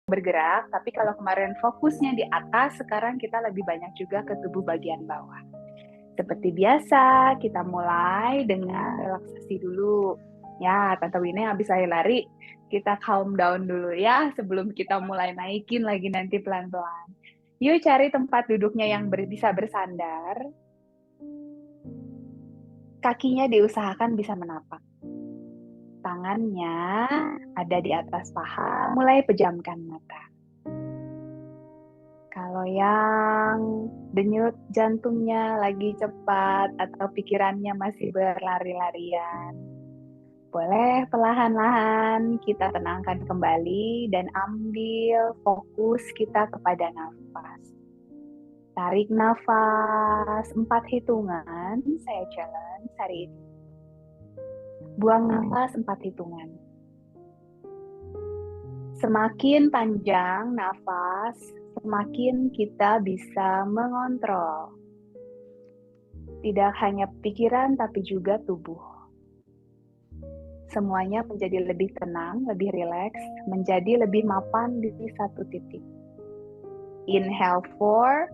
bergerak, tapi kalau kemarin fokusnya di atas, sekarang kita lebih banyak juga ke tubuh bagian bawah. Seperti biasa, kita mulai dengan relaksasi dulu. Ya, Tante Wine habis lari-lari, kita calm down dulu ya, sebelum kita mulai naikin lagi nanti pelan-pelan. Yuk cari tempat duduknya yang bisa bersandar. Kakinya diusahakan bisa menapak. Tangannya ada di atas paha, mulai pejamkan mata. Kalau yang denyut jantungnya lagi cepat atau pikirannya masih berlari-larian, boleh perlahan-lahan kita tenangkan kembali dan ambil fokus kita kepada nafas. Tarik nafas 4 hitungan, saya challenge hari ini. Buang nafas 4 hitungan. Semakin panjang nafas, semakin kita bisa mengontrol. Tidak hanya pikiran, tapi juga tubuh. Semuanya menjadi lebih tenang, lebih rileks, menjadi lebih mapan di satu titik. Inhale 4,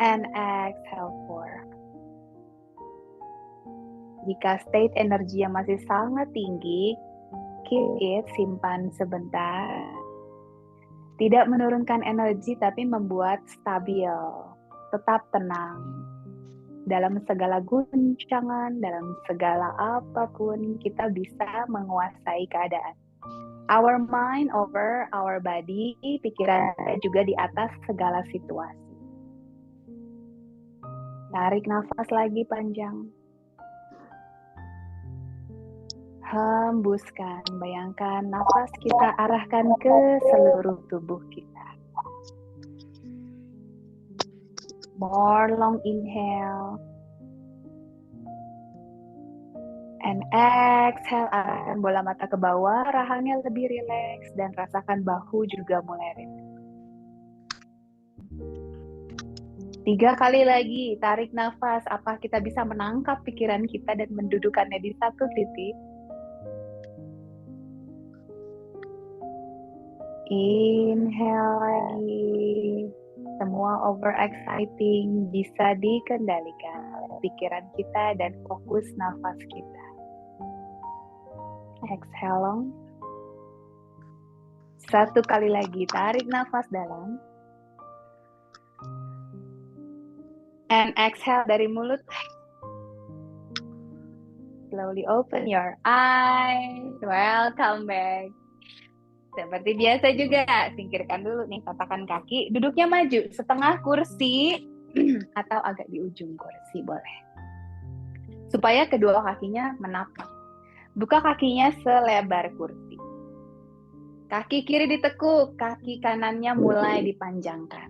and exhale 4. Jika state energi yang masih sangat tinggi, keep it, simpan sebentar. Tidak menurunkan energi, tapi membuat stabil, tetap tenang. Dalam segala guncangan, dalam segala apapun, kita bisa menguasai keadaan. Our mind over our body, pikiran juga di atas segala situasi. Tarik nafas lagi panjang. Hembuskan, bayangkan nafas kita arahkan ke seluruh tubuh kita. More long inhale. And exhale, arahkan bola mata ke bawah, rahangnya lebih rileks dan rasakan bahu juga mulai rileks. 3 kali lagi, tarik nafas. Apa kita bisa menangkap pikiran kita dan mendudukannya di satu titik? Inhale lagi. Semua overexciting bisa dikendalikan oleh pikiran kita dan fokus nafas kita. Exhale long. 1 kali lagi, tarik nafas dalam. And exhale dari mulut. Slowly open your eyes. Welcome back. Seperti biasa juga, singkirkan dulu nih tatakan kaki. Duduknya maju, setengah kursi atau agak di ujung kursi boleh. Supaya kedua kakinya menapak. Buka kakinya selebar kursi. Kaki kiri ditekuk, kaki kanannya mulai dipanjangkan.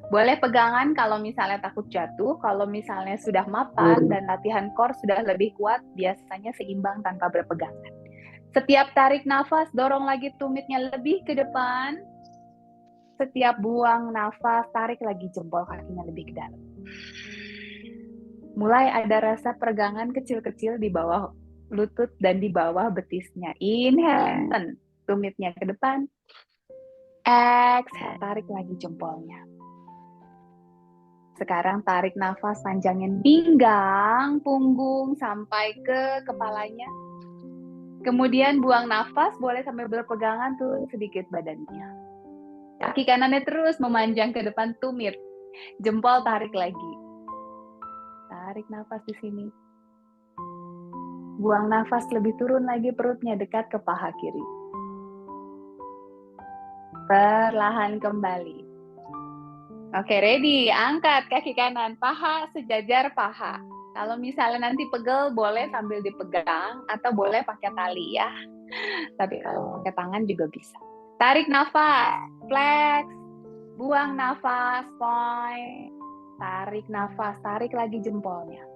Boleh pegangan kalau misalnya takut jatuh, kalau misalnya sudah mapan dan latihan core sudah lebih kuat, biasanya seimbang tanpa berpegangan. Setiap tarik nafas, dorong lagi tumitnya lebih ke depan. Setiap buang nafas, tarik lagi jempol kakinya lebih ke dalam. Mulai ada rasa peregangan kecil-kecil di bawah lutut dan di bawah betisnya. Inhale, tumitnya ke depan. Exhale, tarik lagi jempolnya. Sekarang tarik nafas, panjangin pinggang, punggung, sampai ke kepalanya. Kemudian buang nafas, boleh sambil berpegangan turun sedikit badannya. Kaki kanannya terus memanjang ke depan tumit. Jempol tarik lagi. Tarik nafas di sini. Buang nafas lebih turun lagi perutnya dekat ke paha kiri. Perlahan kembali. Oke, ready. Angkat kaki kanan, paha sejajar paha. Kalau misalnya nanti pegel, boleh sambil dipegang atau boleh pakai tali ya. Tapi kalau pakai tangan juga bisa. Tarik nafas, flex. Buang nafas, point. Tarik nafas, tarik lagi jempolnya.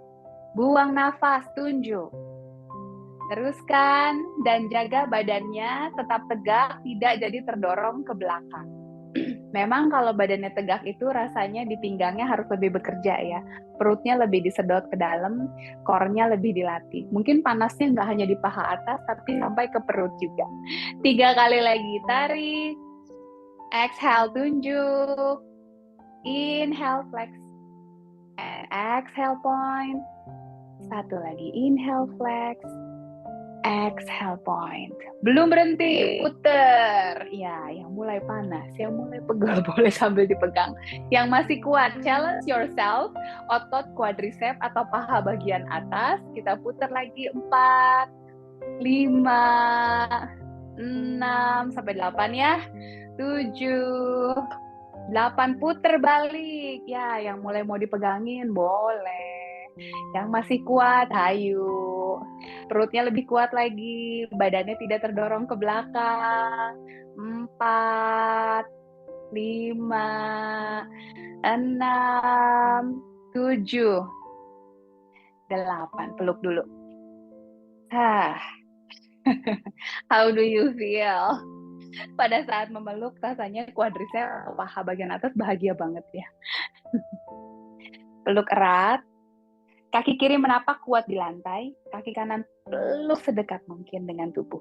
Buang nafas, tunjuk. Teruskan dan jaga badannya tetap tegak, tidak jadi terdorong ke belakang. Memang kalau badannya tegak itu rasanya di pinggangnya harus lebih bekerja ya. Perutnya lebih disedot ke dalam, core-nya lebih dilatih. Mungkin panasnya nggak hanya di paha atas, tapi sampai ke perut juga. 3 kali lagi, tarik. Exhale, tunjuk. Inhale, flex. And exhale, point. 1 lagi, inhale, flex. Exhale, point. Belum berhenti, puter. Ya, yang mulai panas, yang mulai pegal boleh sambil dipegang. Yang masih kuat, challenge yourself. Otot quadricep atau paha bagian atas. Kita puter lagi 4, 5, 6, sampai 8 ya. 7, 8, puter balik. Ya, yang mulai mau dipegangin, boleh. Yang masih kuat, hayu. Perutnya lebih kuat lagi, badannya tidak terdorong ke belakang. 4, 5, 6, 7, 8. Peluk dulu. How do you feel? Pada saat memeluk, rasanya quadricep atau paha bagian atas bahagia banget ya. Peluk erat. Kaki kiri menapak kuat di lantai, kaki kanan peluk sedekat mungkin dengan tubuh.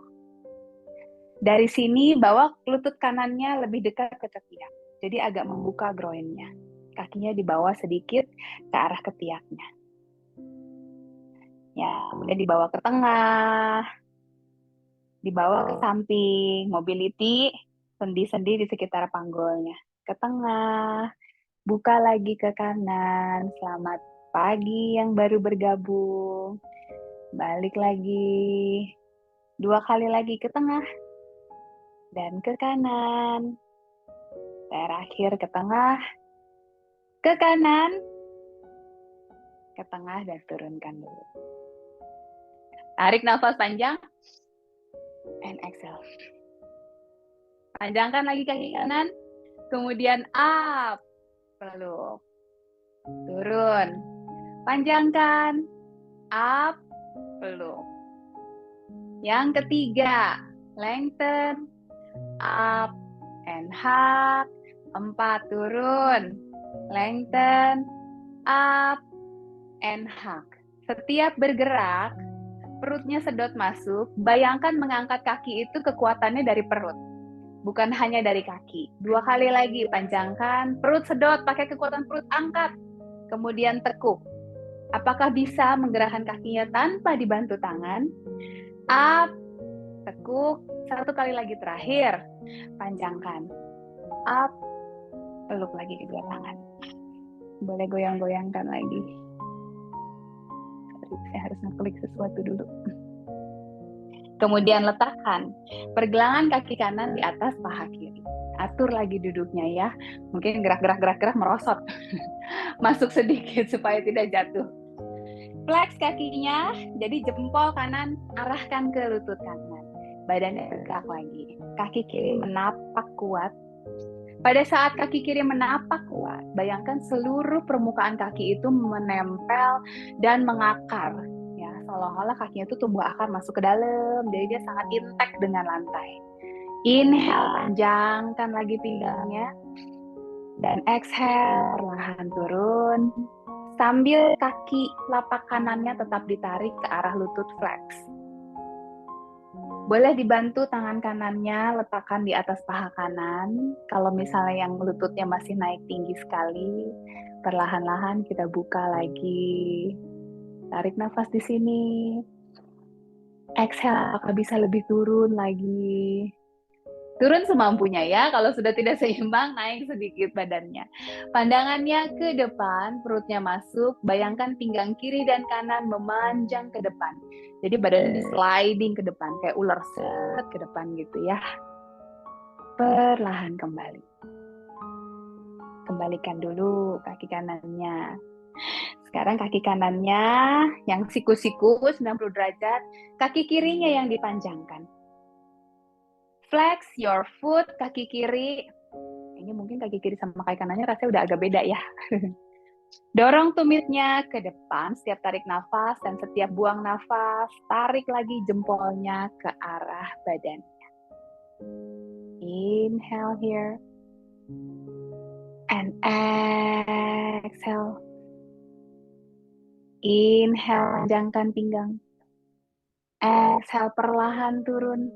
Dari sini bawa lutut kanannya lebih dekat ke ketiak, jadi agak membuka groinnya. Kakinya dibawa sedikit ke arah ketiaknya. Ya, kemudian dibawa ke tengah, dibawa ke samping, mobility, sendi-sendi di sekitar panggulnya. Ke tengah, buka lagi ke kanan. Selamat pagi yang baru bergabung. Balik lagi. 2 kali lagi ke tengah. Dan ke kanan. Terakhir ke tengah. Ke kanan. Ke tengah dan turunkan dulu. Tarik nafas panjang. And exhale. Panjangkan lagi kaki kanan. Kemudian up. Peluk. Turun. Panjangkan. Up. Peluk. Yang ketiga. Lengthen. Up. And hug. 4. Turun. Lengthen. Up. And hug. Setiap bergerak, perutnya sedot masuk. Bayangkan mengangkat kaki itu kekuatannya dari perut. Bukan hanya dari kaki. 2 kali lagi, panjangkan. Perut sedot, pakai kekuatan perut, angkat. Kemudian tekuk. Apakah bisa menggerakkan kakinya tanpa dibantu tangan? Up, tekuk. 1 kali lagi terakhir. Panjangkan. Up, peluk lagi kedua tangan. Boleh goyang-goyangkan lagi. Saya harus ngeklik sesuatu dulu. Kemudian letakkan pergelangan kaki kanan di atas paha kiri. Atur lagi duduknya ya. Mungkin gerak-gerak merosot. Masuk sedikit supaya tidak jatuh. Flex kakinya, jadi jempol kanan arahkan ke lutut kanan. Badannya tegak lagi. Kaki kiri menapak kuat. Pada saat kaki kiri menapak kuat, bayangkan seluruh permukaan kaki itu menempel dan mengakar. Ya, seolah-olah kakinya itu tumbuh akar masuk ke dalam, jadi dia sangat intact dengan lantai. Inhale, panjangkan lagi pinggangnya. Dan exhale, perlahan turun. Sambil kaki lapak kanannya tetap ditarik ke arah lutut flex. Boleh dibantu tangan kanannya letakkan di atas paha kanan. Kalau misalnya yang lututnya masih naik tinggi sekali, perlahan-lahan kita buka lagi. Tarik nafas di sini. Exhale, apakah bisa lebih turun lagi? Turun semampunya ya, kalau sudah tidak seimbang, naik sedikit badannya. Pandangannya ke depan, perutnya masuk, bayangkan pinggang kiri dan kanan memanjang ke depan. Jadi badannya sliding ke depan, kayak ular set ke depan gitu ya. Perlahan kembali. Kembalikan dulu kaki kanannya. Sekarang kaki kanannya yang siku-siku 90 derajat, kaki kirinya yang dipanjangkan. Flex your foot, kaki kiri. Ini mungkin kaki kiri sama kaki kanannya rasanya udah agak beda ya. Dorong tumitnya ke depan setiap tarik nafas dan setiap buang nafas, tarik lagi jempolnya ke arah badannya. Inhale here. And exhale. Inhale, panjangkan pinggang. Exhale, perlahan turun.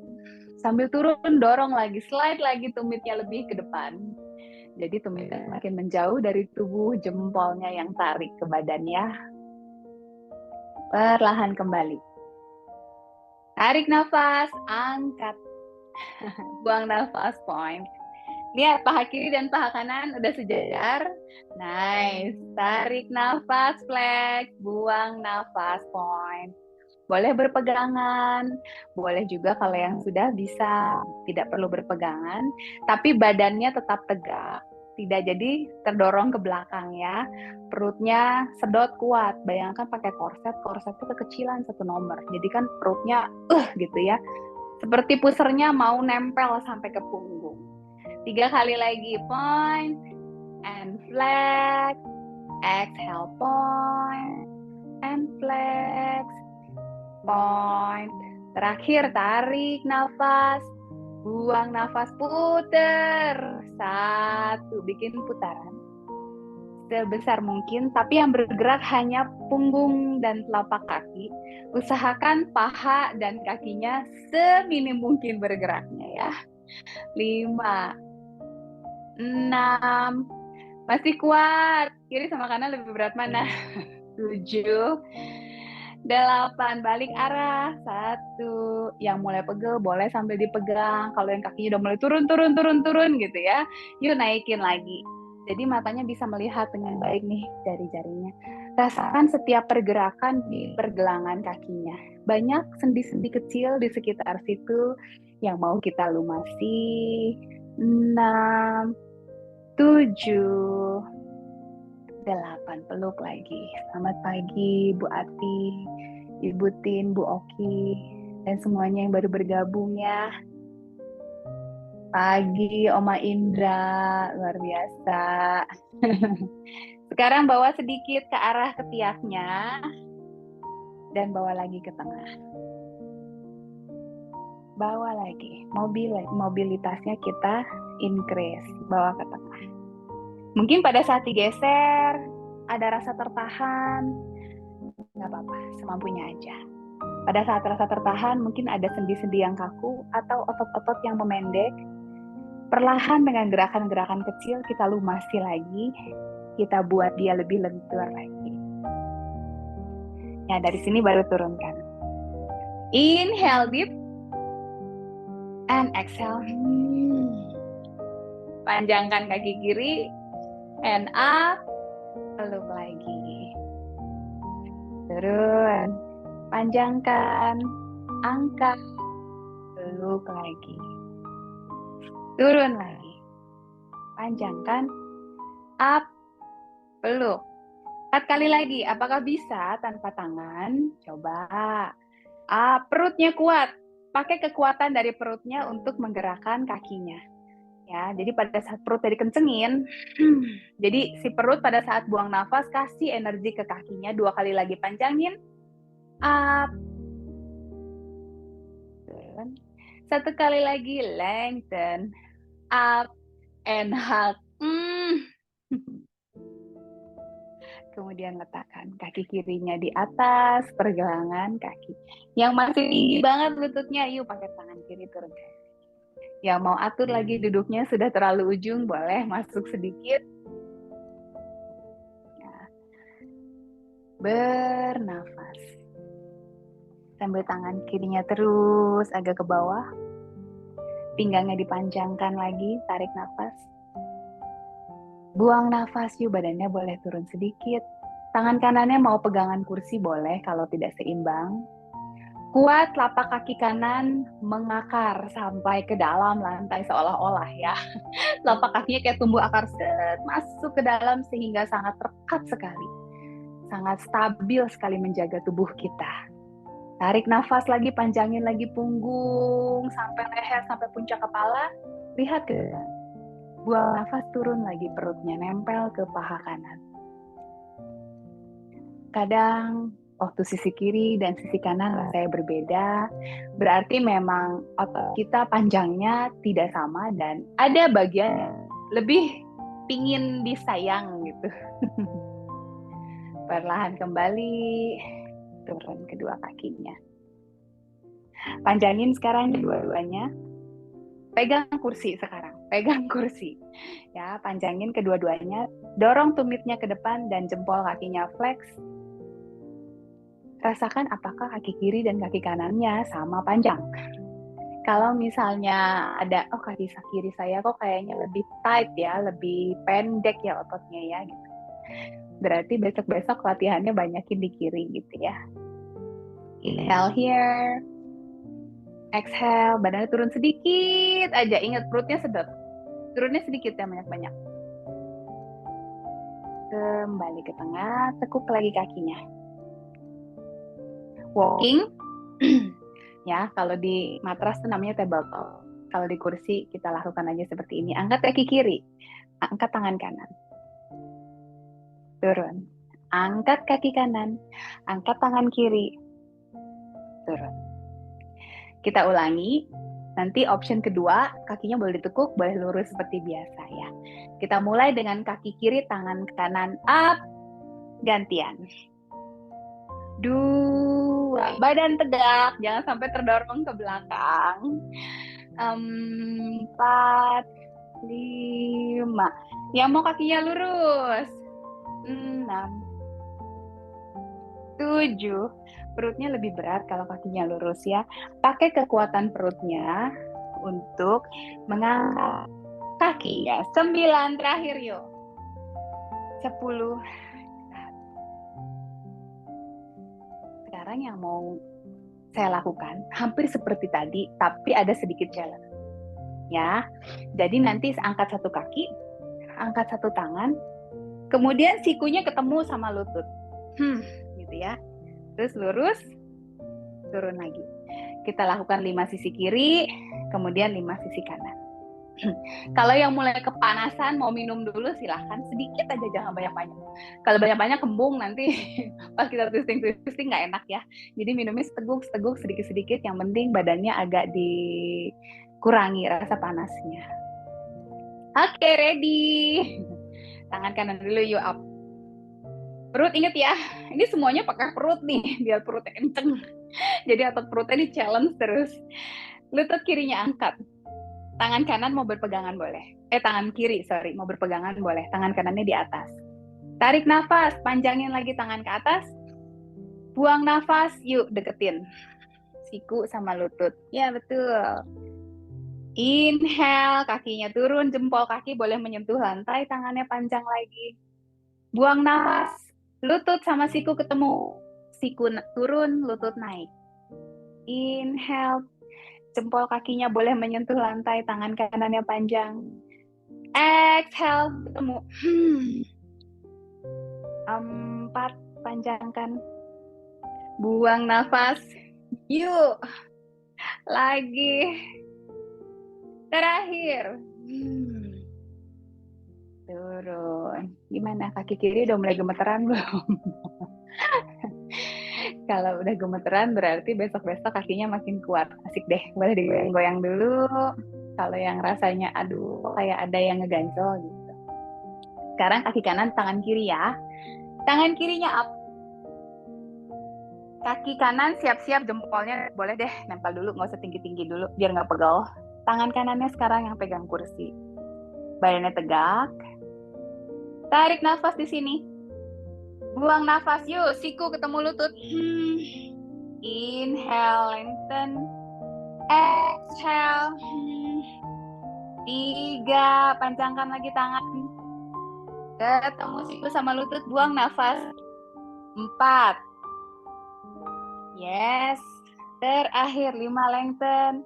Sambil turun, dorong lagi, slide lagi tumitnya lebih ke depan. Jadi tumitnya makin menjauh dari tubuh, jempolnya yang tarik ke badannya. Perlahan kembali. Tarik nafas, angkat. Buang nafas, point. Lihat, paha kiri dan paha kanan udah sejajar. Nice. Tarik nafas, flex. Buang nafas, point. Boleh berpegangan, boleh juga kalau yang sudah bisa tidak perlu berpegangan, tapi badannya tetap tegak, tidak jadi terdorong ke belakang ya. Perutnya sedot kuat, bayangkan pakai korset itu kekecilan 1 nomor, jadi kan perutnya gitu ya, seperti pusernya mau nempel sampai ke punggung. 3 kali lagi, point and flex, exhale, point and flex, point. Terakhir, tarik nafas, buang nafas, puter. 1, bikin putaran sebesar mungkin, tapi yang bergerak hanya punggung dan telapak kaki. Usahakan paha dan kakinya seminim mungkin bergeraknya ya. 5, 6, masih kuat. Kiri sama kanan lebih berat mana? 7, 8, balik arah. 1, yang mulai pegel boleh sambil dipegang. Kalau yang kakinya udah mulai turun gitu ya, yuk naikin lagi. Jadi matanya bisa melihat dengan baik nih jari-jarinya. Rasakan setiap pergerakan di pergelangan kakinya. Banyak sendi-sendi kecil di sekitar situ yang mau kita lumasi. 6, 7, 8, peluk lagi. Selamat pagi Bu Ati, Ibu Tin, Bu Oki, dan semuanya yang baru bergabung ya. Pagi Oma Indra, luar biasa. Sekarang bawa sedikit ke arah ketiaknya dan bawa lagi ke tengah. Bawa lagi, mobilitasnya kita increase, bawa ke tengah. Mungkin pada saat digeser, ada rasa tertahan, nggak apa-apa, semampunya aja. Pada saat rasa tertahan, mungkin ada sendi-sendi yang kaku atau otot-otot yang memendek. Perlahan dengan gerakan-gerakan kecil, kita lumasi lagi, kita buat dia lebih lentur lagi. Ya, dari sini baru turunkan. Inhale deep, and exhale. Panjangkan kaki kiri, and up, peluk lagi. Turun, panjangkan, angkat, peluk lagi. Turun lagi, panjangkan, up, peluk. 4 kali lagi, apakah bisa tanpa tangan? Coba. Perutnya kuat, pakai kekuatan dari perutnya untuk menggerakkan kakinya. Ya, jadi pada saat perutnya dikencengin, jadi si perut pada saat buang nafas kasih energi ke kakinya. 2 kali lagi panjangin, up, turun. 1 kali lagi lengthen, up, and hug. Kemudian letakkan kaki kirinya di atas pergelangan kaki. Yang masih tinggi banget lututnya, yuk pakai tangan kiri turun. Yang mau atur lagi duduknya sudah terlalu ujung, boleh masuk sedikit. Ya. Bernafas. Sambil tangan kirinya terus agak ke bawah. Pinggangnya dipanjangkan lagi, tarik nafas. Buang nafas, yuk badannya boleh turun sedikit. Tangan kanannya mau pegangan kursi boleh kalau tidak seimbang. Kuat telapak kaki kanan mengakar sampai ke dalam lantai seolah-olah ya. Telapak kakinya kayak tumbuh akar masuk ke dalam sehingga sangat rekat sekali. Sangat stabil sekali menjaga tubuh kita. Tarik nafas lagi, panjangin lagi punggung sampai leher, sampai puncak kepala. Lihat ke depan. Buang nafas, turun lagi perutnya, nempel ke paha kanan. Kadang waktu sisi kiri dan sisi kanan rasanya berbeda, berarti memang otot kita panjangnya tidak sama dan ada bagian yang lebih pingin disayang gitu. Perlahan kembali, turun kedua kakinya. Panjangin sekarang kedua-duanya. Pegang kursi sekarang, pegang kursi. Ya, panjangin kedua-duanya, dorong tumitnya ke depan dan jempol kakinya flex. Rasakan apakah kaki kiri dan kaki kanannya sama panjang. Kalau misalnya ada, oh kaki kiri saya kok kayaknya lebih tight ya, lebih pendek ya ototnya ya gitu. Berarti besok-besok latihannya banyakin di kiri gitu ya. Inhale here. Exhale, badannya turun sedikit aja. Ingat perutnya sedot. Turunnya sedikit ya, banyak-banyak. Kembali ke tengah, tekuk lagi kakinya. Walking. Ya, kalau di matras itu namanya tabletop. Kalau di kursi kita lakukan aja seperti ini. Angkat kaki kiri, angkat tangan kanan. Turun. Angkat kaki kanan, angkat tangan kiri. Turun. Kita ulangi. Nanti option kedua, kakinya boleh ditekuk, boleh lurus seperti biasa ya. Kita mulai dengan kaki kiri, tangan kanan up, gantian. 2, badan tegak, jangan sampai terdorong ke belakang. 4, 5, yang mau kakinya lurus. 6, 7, perutnya lebih berat kalau kakinya lurus ya. Pakai kekuatan perutnya untuk mengangkat kaki ya. 9, terakhir yuk. 10. Sekarang yang mau saya lakukan hampir seperti tadi, tapi ada sedikit challenge. Ya, jadi nanti angkat satu kaki, angkat satu tangan, kemudian sikunya ketemu sama lutut, gitu ya. Terus lurus, turun lagi. Kita lakukan 5 sisi kiri, kemudian 5 sisi kanan. Kalau yang mulai kepanasan mau minum dulu silahkan, sedikit aja, jangan banyak-banyak. Kalau banyak-banyak kembung nanti pas kita twisting nggak enak ya. Jadi minumnya seteguk sedikit-sedikit, yang penting badannya agak dikurangi rasa panasnya. Oke, ready. Tangan kanan dulu, yuk up. Perut inget ya, ini semuanya pakai perut nih, biar perutnya kenceng. Jadi otot perutnya di challenge terus. Lutut kirinya angkat. Tangan kanan mau berpegangan boleh. Tangan kiri, mau berpegangan boleh. Tangan kanannya di atas. Tarik nafas, panjangin lagi tangan ke atas. Buang nafas, yuk deketin. Siku sama lutut. Ya, betul. Inhale, kakinya turun, jempol kaki boleh menyentuh lantai, tangannya panjang lagi. Buang nafas, lutut sama siku ketemu. Siku turun, lutut naik. Inhale, jempol kakinya boleh menyentuh lantai, tangan kanannya panjang. Exhale, ketemu. 4, panjangkan. Buang nafas. Yuk. Lagi. Terakhir. Turun. Gimana? Kaki kiri udah mulai gemeteran belum? Kalau udah gemeteran berarti besok-besok kakinya makin kuat. Asik deh, boleh digoyang-goyang dulu. Kalau yang rasanya aduh kayak ada yang ngeganjol gitu. Sekarang kaki kanan, tangan kiri ya. Tangan kirinya up. Kaki kanan siap-siap, jempolnya boleh deh nempel dulu, nggak usah tinggi-tinggi dulu biar nggak pegal. Tangan kanannya sekarang yang pegang kursi. Badannya tegak. Tarik nafas di sini. Buang nafas, yuk. Siku ketemu lutut. Inhale, lengthen. Exhale. 3, panjangkan lagi tangan. Ketemu siku sama lutut, buang nafas. 4. Yes. Terakhir, 5, lengthen.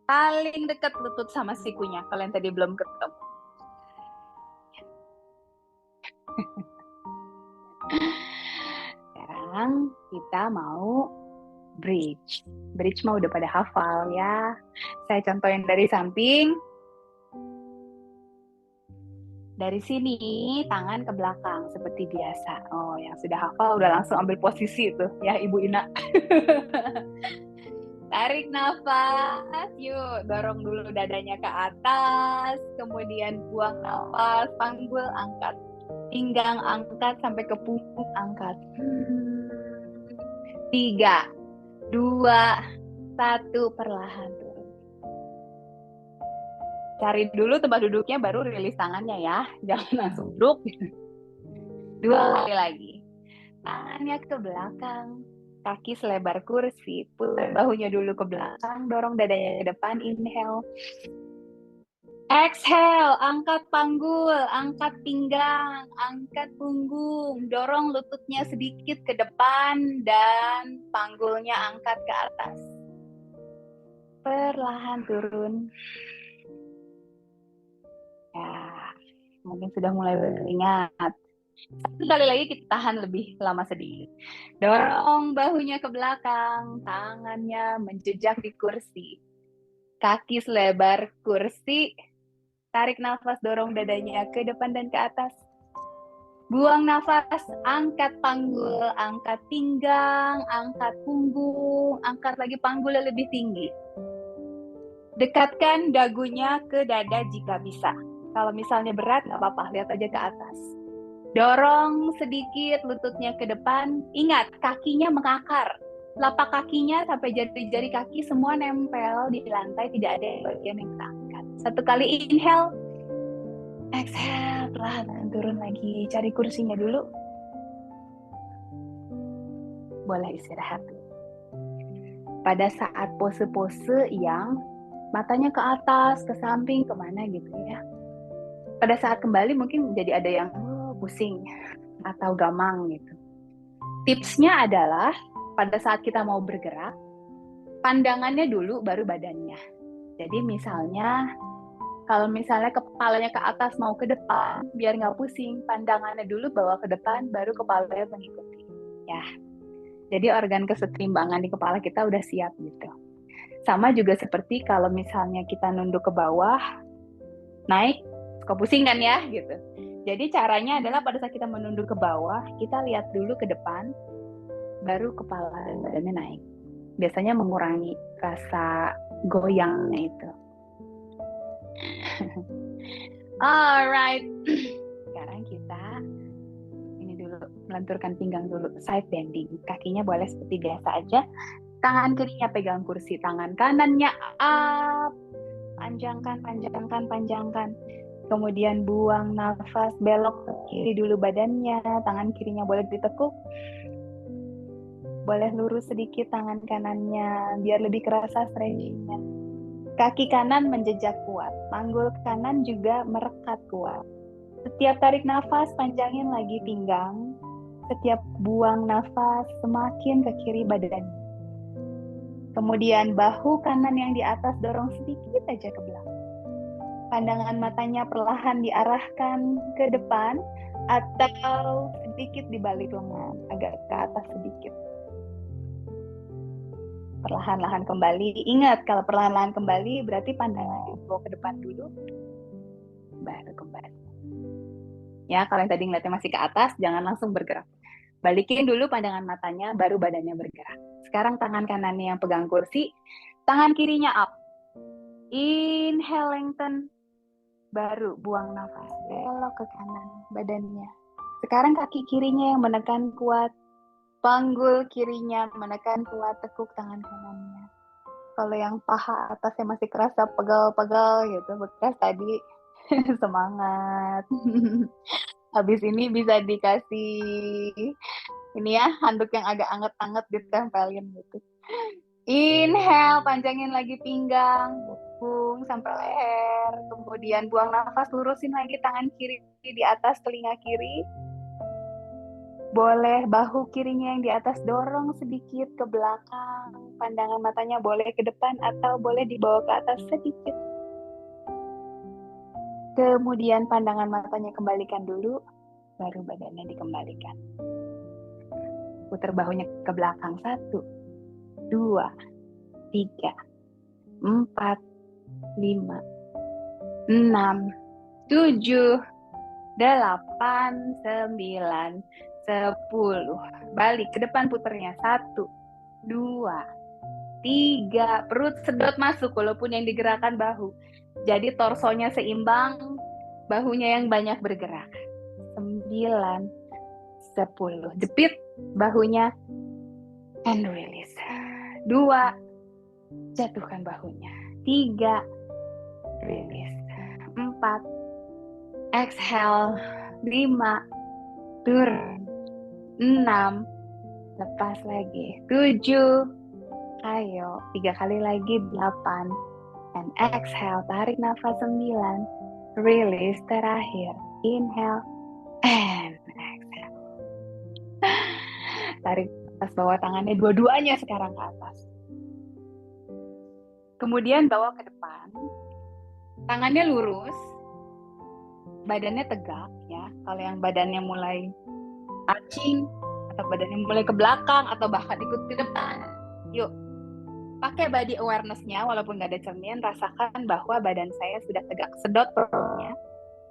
Paling dekat lutut sama sikunya, kalau yang tadi belum ketemu. Sekarang kita mau bridge. Bridge mah udah pada hafal ya. Saya contohin dari samping. Dari sini tangan ke belakang seperti biasa. Oh, yang sudah hafal udah langsung ambil posisi tuh ya Ibu Ina. Tarik nafas, yuk dorong dulu dadanya ke atas, kemudian buang nafas, panggul angkat, pinggang angkat sampai ke punggung angkat. 3, 2, 1, perlahan turun. Cari dulu tempat duduknya baru rilis tangannya ya, jangan langsung duduk. 2 kali lagi. Tangannya ke belakang, kaki selebar kursi, putar bahunya dulu ke belakang, dorong dadanya ke depan, inhale. Exhale, angkat panggul, angkat pinggang, angkat punggung, dorong lututnya sedikit ke depan dan panggulnya angkat ke atas. Perlahan turun. Ya, mungkin sudah mulai berkeringat. Satu kali lagi kita tahan lebih lama sedikit. Dorong bahunya ke belakang, tangannya menjejak di kursi. Kaki selebar kursi, tarik nafas, dorong dadanya ke depan dan ke atas. Buang nafas, angkat panggul, angkat pinggang, angkat punggung, angkat lagi panggulnya lebih tinggi. Dekatkan dagunya ke dada jika bisa. Kalau misalnya berat, nggak apa-apa, lihat aja ke atas. Dorong sedikit lututnya ke depan. Ingat, kakinya mengakar. Telapak kakinya sampai jari-jari kaki semua nempel di lantai, tidak ada bagian yang terangkat. Satu kali inhale, exhale, perlahan turun lagi. Cari kursinya dulu. Boleh istirahat. Pada saat pose-pose yang matanya ke atas, ke samping, kemana gitu ya. Pada saat kembali mungkin jadi ada yang pusing atau gamang gitu. Tipsnya adalah pada saat kita mau bergerak, pandangannya dulu baru badannya. Jadi misalnya, kalau misalnya kepalanya ke atas mau ke depan, biar nggak pusing, pandangannya dulu bawa ke depan, baru kepalanya mengikuti. Ya, jadi organ kesetimbangan di kepala kita udah siap gitu. Sama juga seperti kalau misalnya kita nunduk ke bawah, naik, suka pusing kan ya gitu. Jadi caranya adalah pada saat kita menunduk ke bawah, kita lihat dulu ke depan, baru kepala dan badannya naik. Biasanya mengurangi rasa goyangnya itu. Alright, sekarang kita ini dulu, melenturkan pinggang dulu, side bending. Kakinya boleh seperti biasa aja. Tangan kirinya pegang kursi, tangan kanannya up, panjangkan, panjangkan, panjangkan. Kemudian buang nafas, belok ke kiri dulu badannya, tangan kirinya boleh ditekuk. Boleh lurus sedikit tangan kanannya, biar lebih kerasa stretchingnya. Kaki kanan menjejak kuat, panggul kanan juga merekat kuat. Setiap tarik nafas, panjangin lagi pinggang. Setiap buang nafas, semakin ke kiri badan. Kemudian bahu kanan yang di atas dorong sedikit aja ke belakang. Pandangan matanya perlahan diarahkan ke depan atau sedikit di balik lengan, agak ke atas sedikit. Perlahan-lahan kembali. Ingat, kalau perlahan-lahan kembali berarti pandangan dibawa ke depan dulu, baru kembali. Ya, kalau yang tadi ngeliatnya masih ke atas, jangan langsung bergerak. Balikin dulu pandangan matanya, baru badannya bergerak. Sekarang tangan kanannya yang pegang kursi, tangan kirinya up. Inhale, lengthen. Baru buang nafas, belok ke kanan badannya. Sekarang kaki kirinya yang menekan kuat, panggul kirinya menekan kuat, tekuk tangan kanannya. Kalau yang paha atasnya masih kerasa pegal-pegal gitu, bekas tadi, semangat. Habis ini bisa dikasih ini ya, handuk yang agak anget-anget ditempelin gitu. Inhale, panjangin lagi pinggang, punggung sampai leher. Kemudian buang nafas, lurusin lagi tangan kiri di atas telinga kiri. Boleh bahu kirinya yang di atas dorong sedikit ke belakang. Pandangan matanya boleh ke depan atau boleh dibawa ke atas sedikit. Kemudian pandangan matanya kembalikan dulu, baru badannya dikembalikan. Putar bahunya ke belakang. 1, 2, 3, 4, 5, 6, 7, 8, 9, 10. Balik ke depan puternya. 1, 2, 3, perut sedot masuk walaupun yang digerakkan bahu. Jadi torsonya seimbang, bahunya yang banyak bergerak. 9, 10, jepit bahunya and release. 2, jatuhkan bahunya. 3, release. 4, exhale. 5, turun. 6, lepas lagi. 7, ayo 3 kali lagi. 8, and exhale, tarik nafas. 9, release. Terakhir, inhale and exhale. Tarik nafas, bawa tangannya dua-duanya sekarang ke atas. Kemudian bawa ke depan, tangannya lurus, badannya tegak ya. Kalau yang badannya mulai arching atau badannya mulai ke belakang atau bahkan ikut ke depan, yuk pakai body awareness-nya. Walaupun nggak ada cermin, rasakan bahwa badan saya sudah tegak. Sedot perutnya.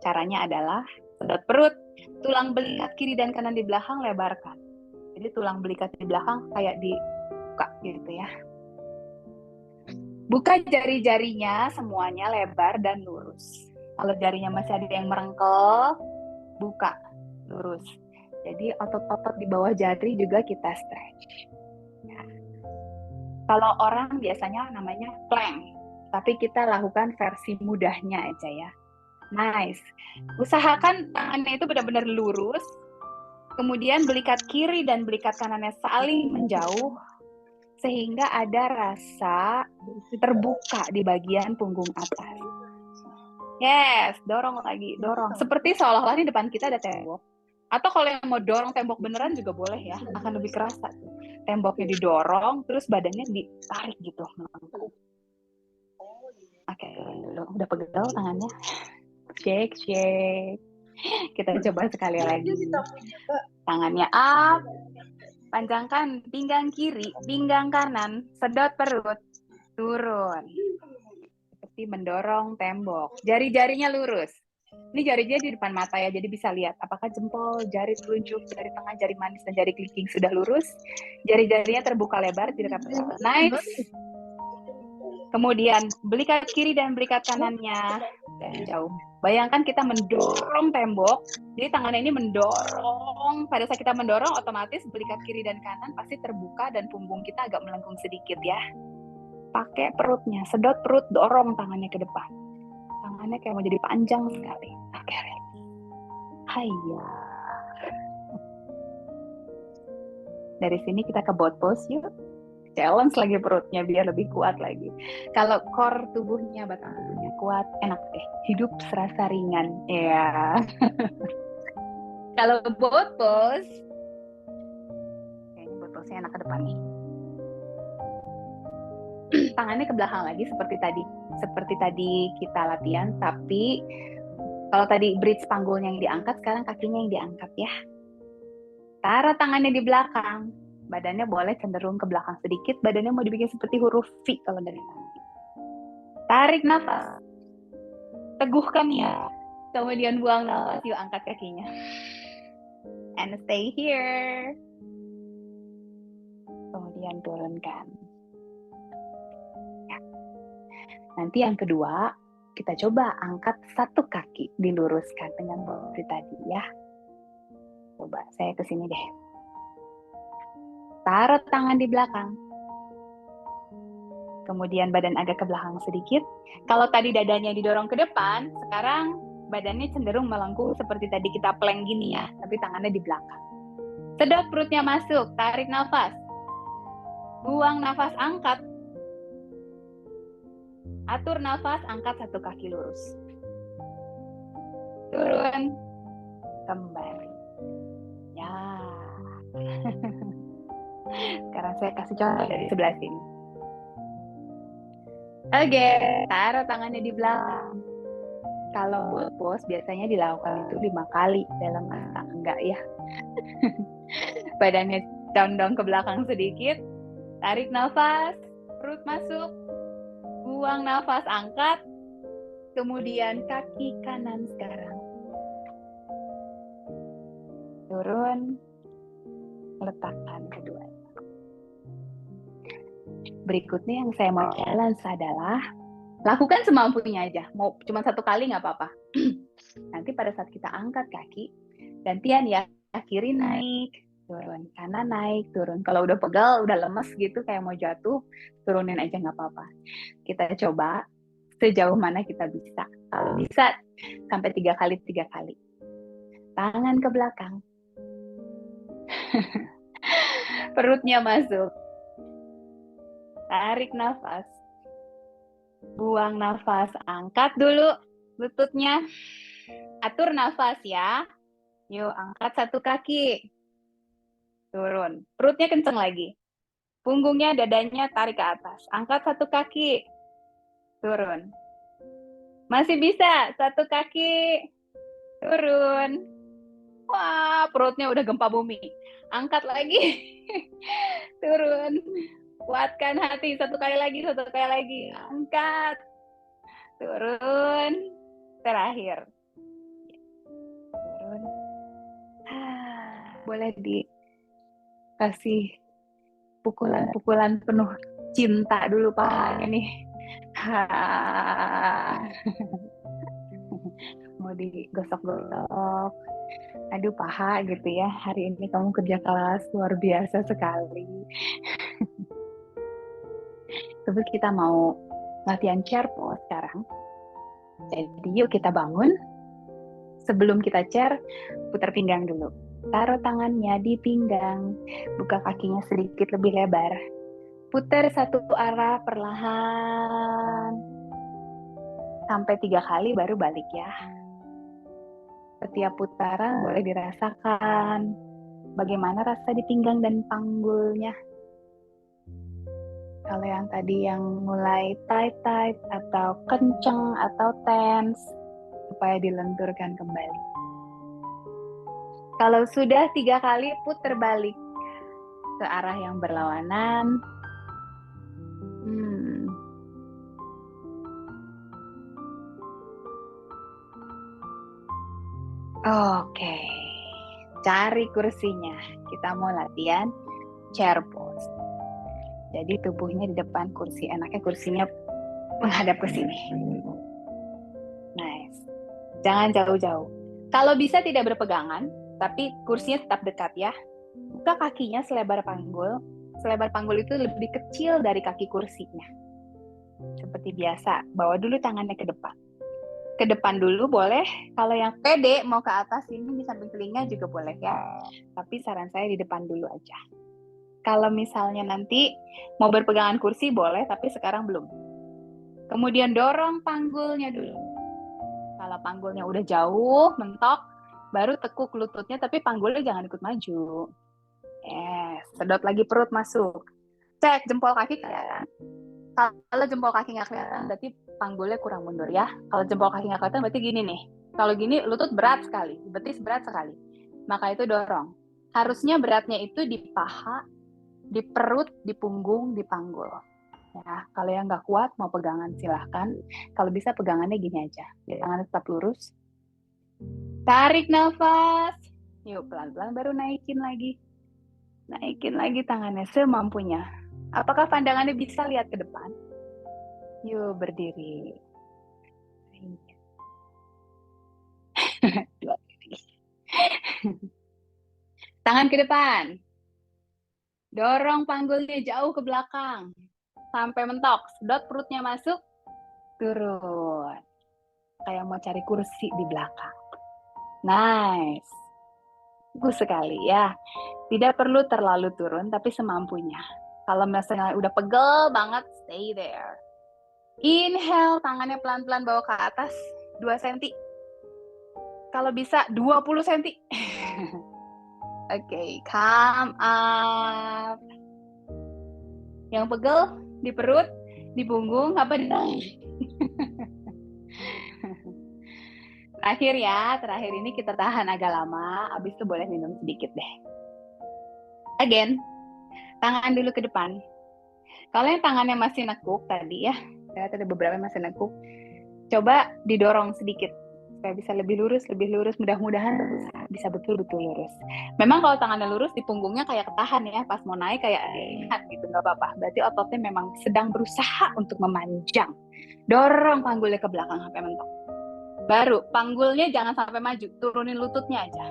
Caranya adalah sedot perut, tulang belikat kiri dan kanan di belakang lebarkan. Jadi tulang belikat di belakang kayak dibuka gitu ya. Buka jari-jarinya semuanya lebar dan lurus. Kalau jarinya masih ada yang merengkel, buka lurus. Jadi otot-otot di bawah jari juga kita stretch. Ya. Kalau orang biasanya namanya plank, tapi kita lakukan versi mudahnya aja ya. Nice. Usahakan tangannya itu benar-benar lurus. Kemudian belikat kiri dan belikat kanannya saling menjauh sehingga ada rasa terbuka di bagian punggung atas. Yes, dorong lagi, dorong. Seperti seolah-olah di depan kita ada tembok. Atau kalau yang mau dorong tembok beneran juga boleh ya, akan lebih kerasa. Temboknya didorong, terus badannya ditarik gitu. Oke, dulu. Udah pegel tangannya. Shake, shake. Kita coba sekali lagi. Tangannya up. Panjangkan pinggang kiri, pinggang kanan, sedot perut, turun. Seperti mendorong tembok. Jari-jarinya lurus. Ini jari-jari di depan mata ya, jadi bisa lihat apakah jempol, jari telunjuk, jari tengah, jari manis, dan jari kelingking sudah lurus. Jari-jarinya terbuka lebar, tidak rapat. Nice. Kemudian belikat kiri dan belikat kanannya dan jauh. Bayangkan kita mendorong tembok, jadi tangan ini mendorong. Pada saat kita mendorong, otomatis belikat kiri dan kanan pasti terbuka dan punggung kita agak melengkung sedikit ya. Pakai perutnya, sedot perut, dorong tangannya ke depan. Tangannya kayak mau jadi panjang sekali. Oke, Haiya. Dari sini kita ke boat pose yuk. Challenge lagi perutnya biar lebih kuat lagi. Kalau core tubuhnya, batang tubuhnya kuat, enak deh. Hidup serasa ringan. Ya. Kalau boat pose, kayaknya boat pose-nya enak ke depan nih. Tangannya ke belakang lagi seperti tadi. Seperti tadi kita latihan, tapi kalau tadi bridge panggulnya yang diangkat, sekarang kakinya yang diangkat ya. Taruh tangannya di belakang. Badannya boleh cenderung ke belakang sedikit. Badannya mau dibikin seperti huruf V kalau dari tadi. Tarik nafas. Teguhkan ya. Kemudian buang nafas. Yuk angkat kakinya. And stay here. Kemudian turunkan. Ya. Nanti yang kedua, kita coba angkat satu kaki. Diluruskan dengan seperti tadi ya. Coba saya ke sini deh. Taruh tangan di belakang. Kemudian badan agak ke belakang sedikit. Kalau tadi dadanya didorong ke depan, sekarang badannya cenderung melengkung seperti tadi kita plank gini ya, tapi tangannya di belakang. Sedot perutnya masuk, tarik nafas. Buang nafas, angkat. Atur nafas, angkat satu kaki lurus. Turun. Kembali. Ya. Sekarang saya kasih contoh dari sebelah sini. Oke, taruh tangannya di belakang. Kalau boat pose biasanya dilakukan itu 5 kali dalam masa enggak ya. Badannya condong ke belakang sedikit, tarik nafas, perut masuk, buang nafas, angkat, kemudian kaki kanan sekarang. Turun, letakkan keduanya. Berikutnya yang saya mau challenge adalah lakukan semampunya aja. Mau cuma 1 kali nggak apa-apa. Nanti pada saat kita angkat kaki, gantian ya, kiri naik, turun, kanan naik, turun. Kalau udah pegal, udah lemes gitu, kayak mau jatuh, turunin aja nggak apa-apa. Kita coba sejauh mana kita bisa. Kalau bisa, sampai 3 kali, 3 kali. Tangan ke belakang. Perutnya masuk. Tarik nafas. Buang nafas. Angkat dulu lututnya. Atur nafas ya. Yuk, angkat 1 kaki. Turun. Perutnya kenceng lagi. Punggungnya, dadanya tarik ke atas. Angkat 1 kaki. Turun. Masih bisa. 1 kaki. Turun. Wah, perutnya udah gempa bumi. Angkat lagi. Turun. Kuatkan hati. 1 kali lagi, 1 kali lagi. Angkat. Turun. Terakhir. Turun. Boleh dikasih pukulan-pukulan penuh cinta dulu Pak ini. Mau digosok-gosok. Aduh paha gitu ya, hari ini kamu kerja keras luar biasa sekali. Tapi kita mau latihan chair pose sekarang. Jadi yuk kita bangun. Sebelum kita chair, putar pinggang dulu. Taruh tangannya di pinggang, buka kakinya sedikit lebih lebar. Putar 1 arah perlahan. Sampai 3 kali baru balik ya. Setiap putaran boleh dirasakan bagaimana rasa di pinggang dan panggulnya. Kalau yang tadi yang mulai tight atau kenceng atau tense, supaya dilenturkan kembali. Kalau sudah 3 kali, putar balik ke arah yang berlawanan. Oke, cari kursinya. Kita mau latihan chair pose. Jadi tubuhnya di depan kursi. Enaknya kursinya menghadap ke sini. Nice. Jangan jauh-jauh. Kalau bisa tidak berpegangan, tapi kursinya tetap dekat ya. Buka kakinya selebar panggul. Selebar panggul itu lebih kecil dari kaki kursinya. Seperti biasa, bawa dulu tangannya ke depan. Ke depan dulu boleh. Kalau yang pede mau ke atas ini di samping telinga juga boleh ya. Tapi saran saya di depan dulu aja. Kalau misalnya nanti mau berpegangan kursi boleh, tapi sekarang belum. Kemudian dorong panggulnya dulu. Kalau panggulnya udah jauh, mentok, baru tekuk lututnya, tapi panggulnya jangan ikut maju. Sedot lagi perut masuk. Cek jempol kaki kelihatan. Kalau jempol kaki nggak kelihatan, berarti panggulnya kurang mundur ya. Kalau jempol kaki nggak kelihatan, berarti gini nih. Kalau gini, lutut berat sekali, betis berat sekali. Maka itu dorong. Harusnya beratnya itu di paha, di perut, di punggung, di panggul. Ya, kalau yang nggak kuat mau pegangan silahkan. Kalau bisa pegangannya gini aja. Tangannya tetap lurus. Tarik nafas. Yuk pelan-pelan baru naikin lagi. Naikin lagi tangannya semampunya. Apakah pandangannya bisa lihat ke depan? Yuk berdiri. Tangan ke depan. Dorong panggulnya jauh ke belakang. Sampai mentok. Sedot perutnya masuk. Turun. Kayak mau cari kursi di belakang. Nice. Bagus sekali ya. Tidak perlu terlalu turun, tapi semampunya. Kalau misalnya udah pegel banget, stay there. Inhale, tangannya pelan-pelan bawa ke atas 2 cm. Kalau bisa 20 cm. Oke, come up. Yang pegel di perut, di punggung, apa di tangan? Terakhir ini kita tahan agak lama, habis itu boleh minum sedikit deh. Again, tangan dulu ke depan. Kalau yang tangannya masih nekuk tadi ya, ternyata ada beberapa yang masih nekuk, coba didorong sedikit. supaya bisa lebih lurus. Mudah-mudahan bisa betul-betul lurus. Memang kalau tangannya lurus di punggungnya kayak ketahan ya, pas mau naik kayak ringan gitu, nggak apa-apa. Berarti ototnya memang sedang berusaha untuk memanjang. Dorong panggulnya ke belakang sampai mentok. Baru panggulnya jangan sampai maju, turunin lututnya aja.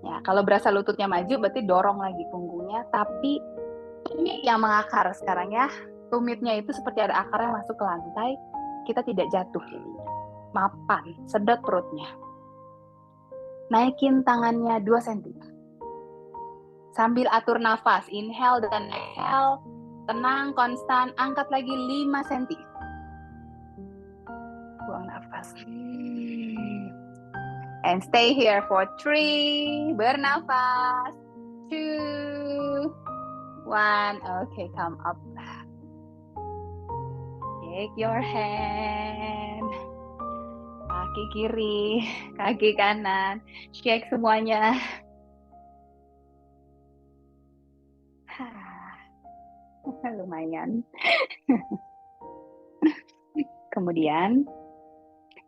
Ya, kalau berasa lututnya maju berarti dorong lagi punggungnya, tapi tumit yang mengakar sekarang ya. Tumitnya itu seperti ada akar yang masuk ke lantai, kita tidak jatuh. Mapan, sedot perutnya. Naikin tangannya 2 cm. Sambil atur nafas, inhale dan exhale. Tenang, konstan, angkat lagi 5 cm. Buang nafas. And stay here for 3. Bernafas. 2, 1. Okay, come up. Take your hand. Kaki kiri, kaki kanan. Shake semuanya. Lumayan. Kemudian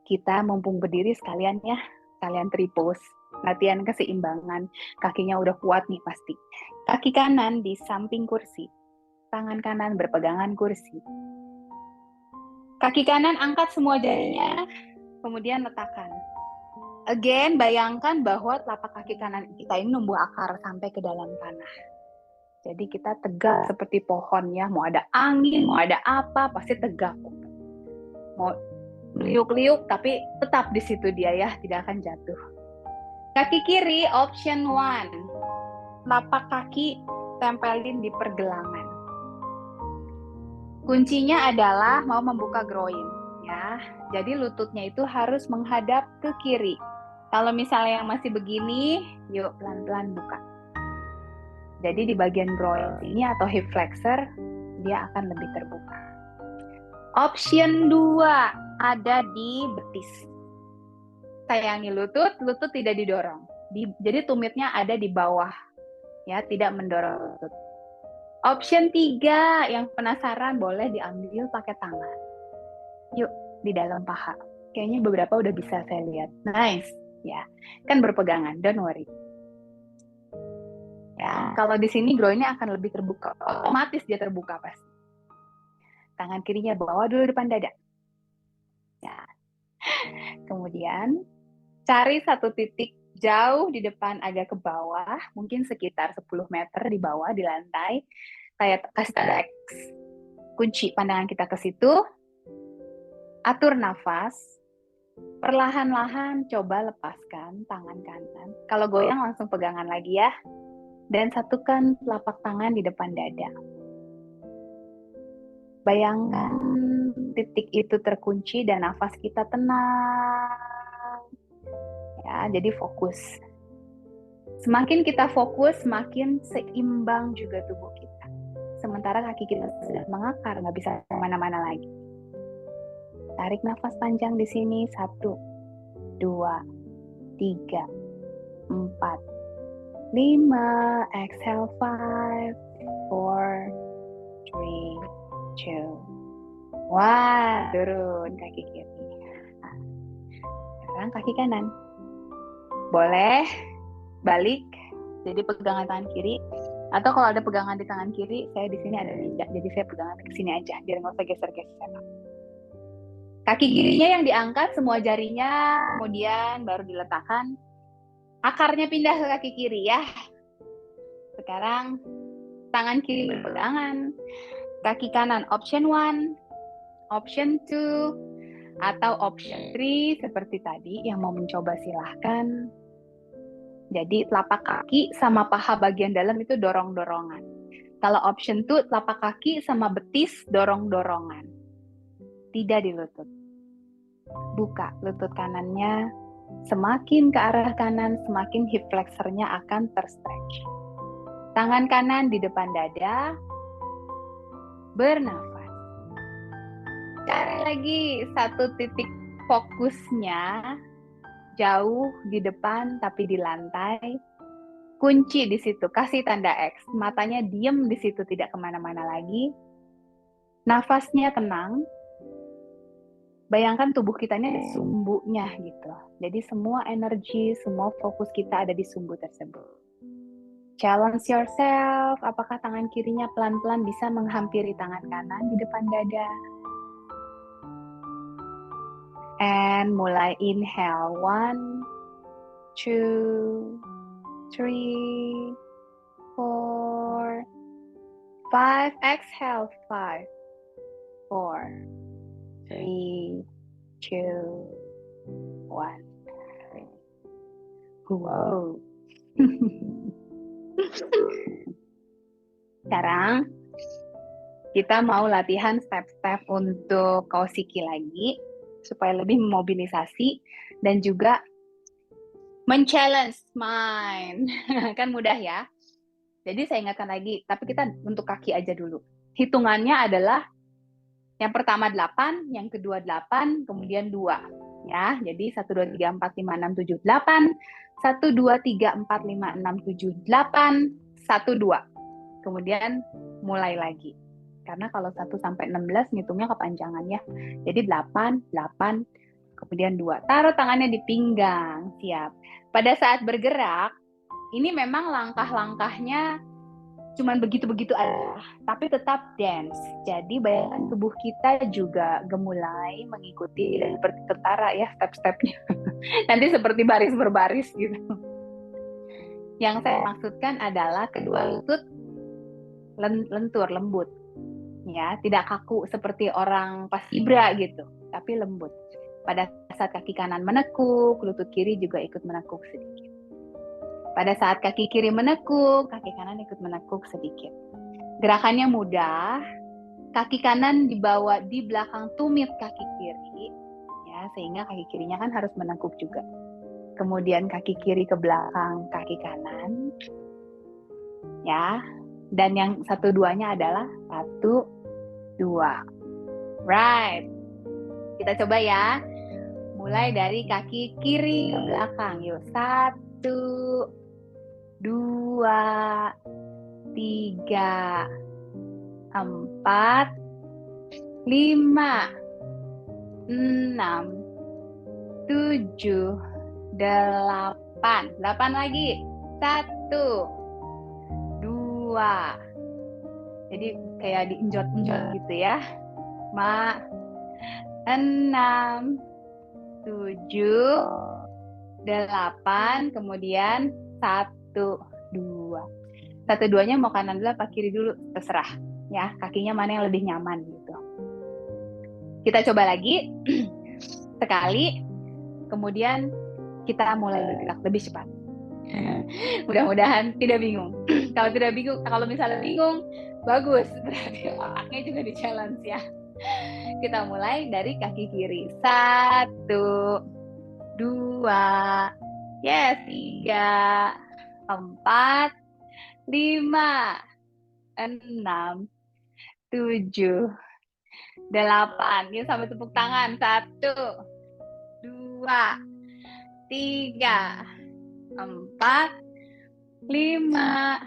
kita mumpung berdiri sekalian ya, kalian tripos, latihan keseimbangan. Kakinya udah kuat nih pasti. Kaki kanan di samping kursi, tangan kanan berpegangan kursi. Kaki kanan angkat semua jarinya, kemudian letakkan. Again, bayangkan bahwa telapak kaki kanan kita ini numbuh akar sampai ke dalam tanah. Jadi kita tegak seperti pohon ya, mau ada angin, mau ada apa, pasti tegak. Mau liuk-liuk, tapi tetap di situ dia ya, tidak akan jatuh. Kaki kiri, option 1. Telapak kaki tempelin di pergelangan. Kuncinya adalah mau membuka groin ya. Jadi lututnya itu harus menghadap ke kiri. Kalau misalnya yang masih begini, yuk pelan-pelan buka. Jadi di bagian groin ini atau hip flexor, dia akan lebih terbuka. Option 2 ada di betis. Sayangi lutut tidak didorong. Jadi tumitnya ada di bawah, ya, tidak mendorong lutut. Option 3, yang penasaran boleh diambil pakai tangan. Yuk, di dalam paha. Kayaknya beberapa udah bisa saya lihat. Nice, ya. Kan berpegangan, don't worry. Ya, kalau di sini groinnya akan lebih terbuka. Otomatis dia terbuka pasti. Tangan kirinya bawa dulu depan dada. Ya. Kemudian, cari satu titik jauh di depan agak ke bawah, mungkin sekitar 10 meter di bawah di lantai, kayak kasih tanda X. Kunci pandangan kita ke situ, atur nafas, perlahan-lahan coba lepaskan tangan kanan. Kalau goyang langsung pegangan lagi ya, dan satukan telapak tangan di depan dada. Bayangkan titik itu terkunci dan nafas kita tenang. Ya, jadi fokus. Semakin kita fokus, semakin seimbang juga tubuh kita. Sementara kaki kita sudah mengakar, nggak bisa kemana-mana lagi. Tarik nafas panjang di sini. 1, 2, 3, 4, 5. Exhale 5, 4, 3, 2, 1. Turun kaki kiri. Nah, sekarang kaki kanan. Boleh balik, jadi pegangan tangan kiri. Atau kalau ada pegangan di tangan kiri, saya di sini ada meja, jadi saya pegangan ke sini aja, biar nggak usah geser-geser. Kaki kirinya yang diangkat, semua jarinya, kemudian baru diletakkan. Akarnya pindah ke kaki kiri ya. Sekarang tangan kiri berpegangan, kaki kanan option 1, option 2, atau option 3 seperti tadi. Yang mau mencoba silahkan. Jadi telapak kaki sama paha bagian dalam itu dorong-dorongan. Kalau option 2, telapak kaki sama betis dorong-dorongan. Tidak di lutut. Buka lutut kanannya. Semakin ke arah kanan, semakin hip flexornya akan terstretch. Tangan kanan di depan dada. Bernafas. Cari lagi satu titik fokusnya. Jauh di depan tapi di lantai, kunci di situ, kasih tanda X, matanya diem di situ, tidak kemana-mana lagi, nafasnya tenang, bayangkan tubuh kita ini ada sumbunya gitu. Jadi semua energi, semua fokus kita ada di sumbu tersebut. Challenge yourself, apakah tangan kirinya pelan-pelan bisa menghampiri tangan kanan di depan dada. And mulai inhale, 1, 2, 3, 4, 5. Exhale, 5, 4, 3, 2, 1. Wow. Sekarang kita mau latihan step-step untuk Kaushiki lagi supaya lebih memobilisasi dan juga men-challenge mind. Kan mudah ya. Jadi saya ingatkan lagi, tapi kita untuk kaki aja dulu. Hitungannya adalah yang pertama 8, yang kedua 8, kemudian 2. Ya, jadi 1, 2, 3, 4, 5, 6, 7, 8. 1, 2, 3, 4, 5, 6, 7, 8. 1, 2. Kemudian mulai lagi. Karena kalau 1 sampai 16 ngitungnya kepanjangan ya. Jadi 8, 8, kemudian 2. Taruh tangannya di pinggang, siap. Pada saat bergerak, ini memang langkah-langkahnya cuman begitu-begitu aja, tapi tetap dance. Jadi bayangkan tubuh kita juga gemulai mengikuti dan seperti tentara ya step-stepnya. Nanti seperti baris berbaris gitu. Yang saya maksudkan adalah kedua lutut lentur, lembut. Ya, tidak kaku seperti orang pasibra gitu, tapi lembut. Pada saat kaki kanan menekuk, lutut kiri juga ikut menekuk sedikit. Pada saat kaki kiri menekuk, kaki kanan ikut menekuk sedikit. Gerakannya mudah, kaki kanan dibawa di belakang tumit kaki kiri, ya, sehingga kaki kirinya kan harus menekuk juga. Kemudian kaki kiri ke belakang kaki kanan, ya. Dan yang 1-2-nya adalah 1, 2. Right. Kita coba ya. Mulai dari kaki kiri ke belakang. Yuk, 1, 2, 3, 4, 5, 6, 7, 8. 8 lagi. 1, 2. Jadi kayak diinjot-injot gitu ya. 6, 7, 8, kemudian 1, 2. 1, 2-nya mau kanan dulu apa kiri dulu, terserah ya, kakinya mana yang lebih nyaman gitu. Kita coba lagi sekali, kemudian kita mulai bergerak lebih cepat. Mudah-mudahan tidak bingung. Kalau misalnya bingung, bagus, berarti otaknya juga di challenge ya. Kita mulai dari kaki kiri. 1, 2, yes, 3, 4, 5, 6, 7, 8. Yuk sampai tepuk tangan. 1, 2, 3, 4, 5,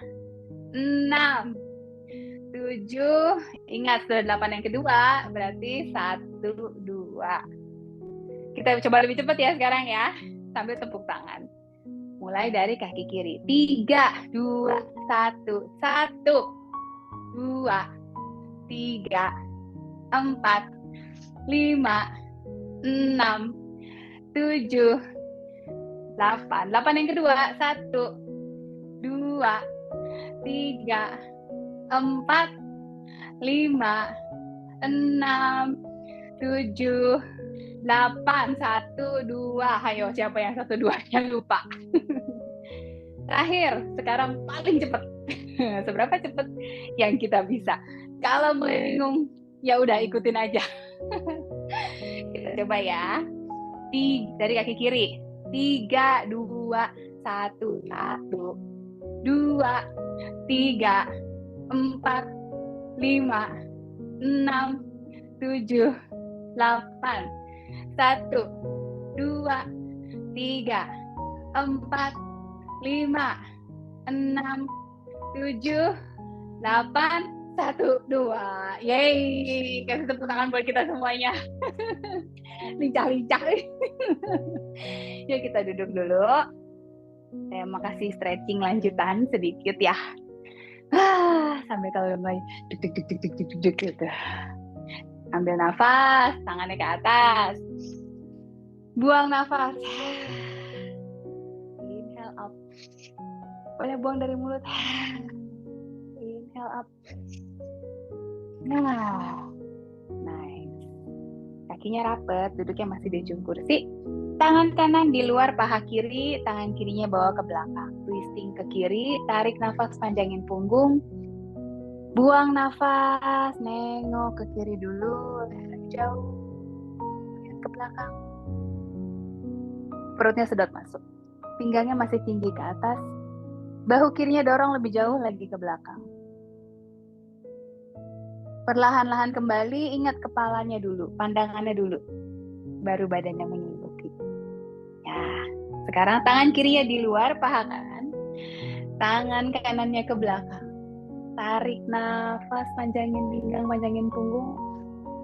6, 7. Ingat, sudah 8 yang kedua, berarti 1, 2. Kita coba lebih cepat ya sekarang ya, sambil tepuk tangan. Mulai dari kaki kiri. 3, 2, 1. 1, 2, 3, 4, 5, 6, 7, 8. 8 yang kedua. 1, 2, 3, 4, 5, 6, 7, 8. 1, 2. Ayo, siapa yang 1, 2-nya lupa? Terakhir, sekarang paling cepat. Seberapa cepat yang kita bisa. Kalau mulai bingung, ya udah ikutin aja. Kita coba ya. Dari kaki kiri. 3, 2, 1. 1, 2, 3, 4, 5, 6, 7, 8. 1, 2, 3, 4, 5, 6, 7, 8, 1, 2. Yeay, kasih tepuk tangan buat kita semuanya. lincah-lincah. Yuk kita duduk dulu. Saya mau kasih stretching lanjutan sedikit ya. Sampai kalau mulai duk gitu. Ambil nafas, tangannya ke atas. Buang nafas. Inhale up. Boleh buang dari mulut. Inhale up. Nah, nice. Kakinya rapet, duduknya masih di ujung kursi. Tangan kanan di luar paha kiri, tangan kirinya bawa ke belakang. Twisting ke kiri, tarik nafas, panjangin punggung. Buang nafas, nengok ke kiri dulu, jauh. Lihat ke belakang. Perutnya sedot masuk. Pinggangnya masih tinggi ke atas. Bahu kirinya dorong lebih jauh lagi ke belakang. Perlahan-lahan kembali, ingat kepalanya dulu, pandangannya dulu. Baru badannya mengikuti. Ya, sekarang tangan kirinya di luar paha kanan. Tangan kanannya ke belakang. Tarik nafas, panjangin pinggang, panjangin punggung.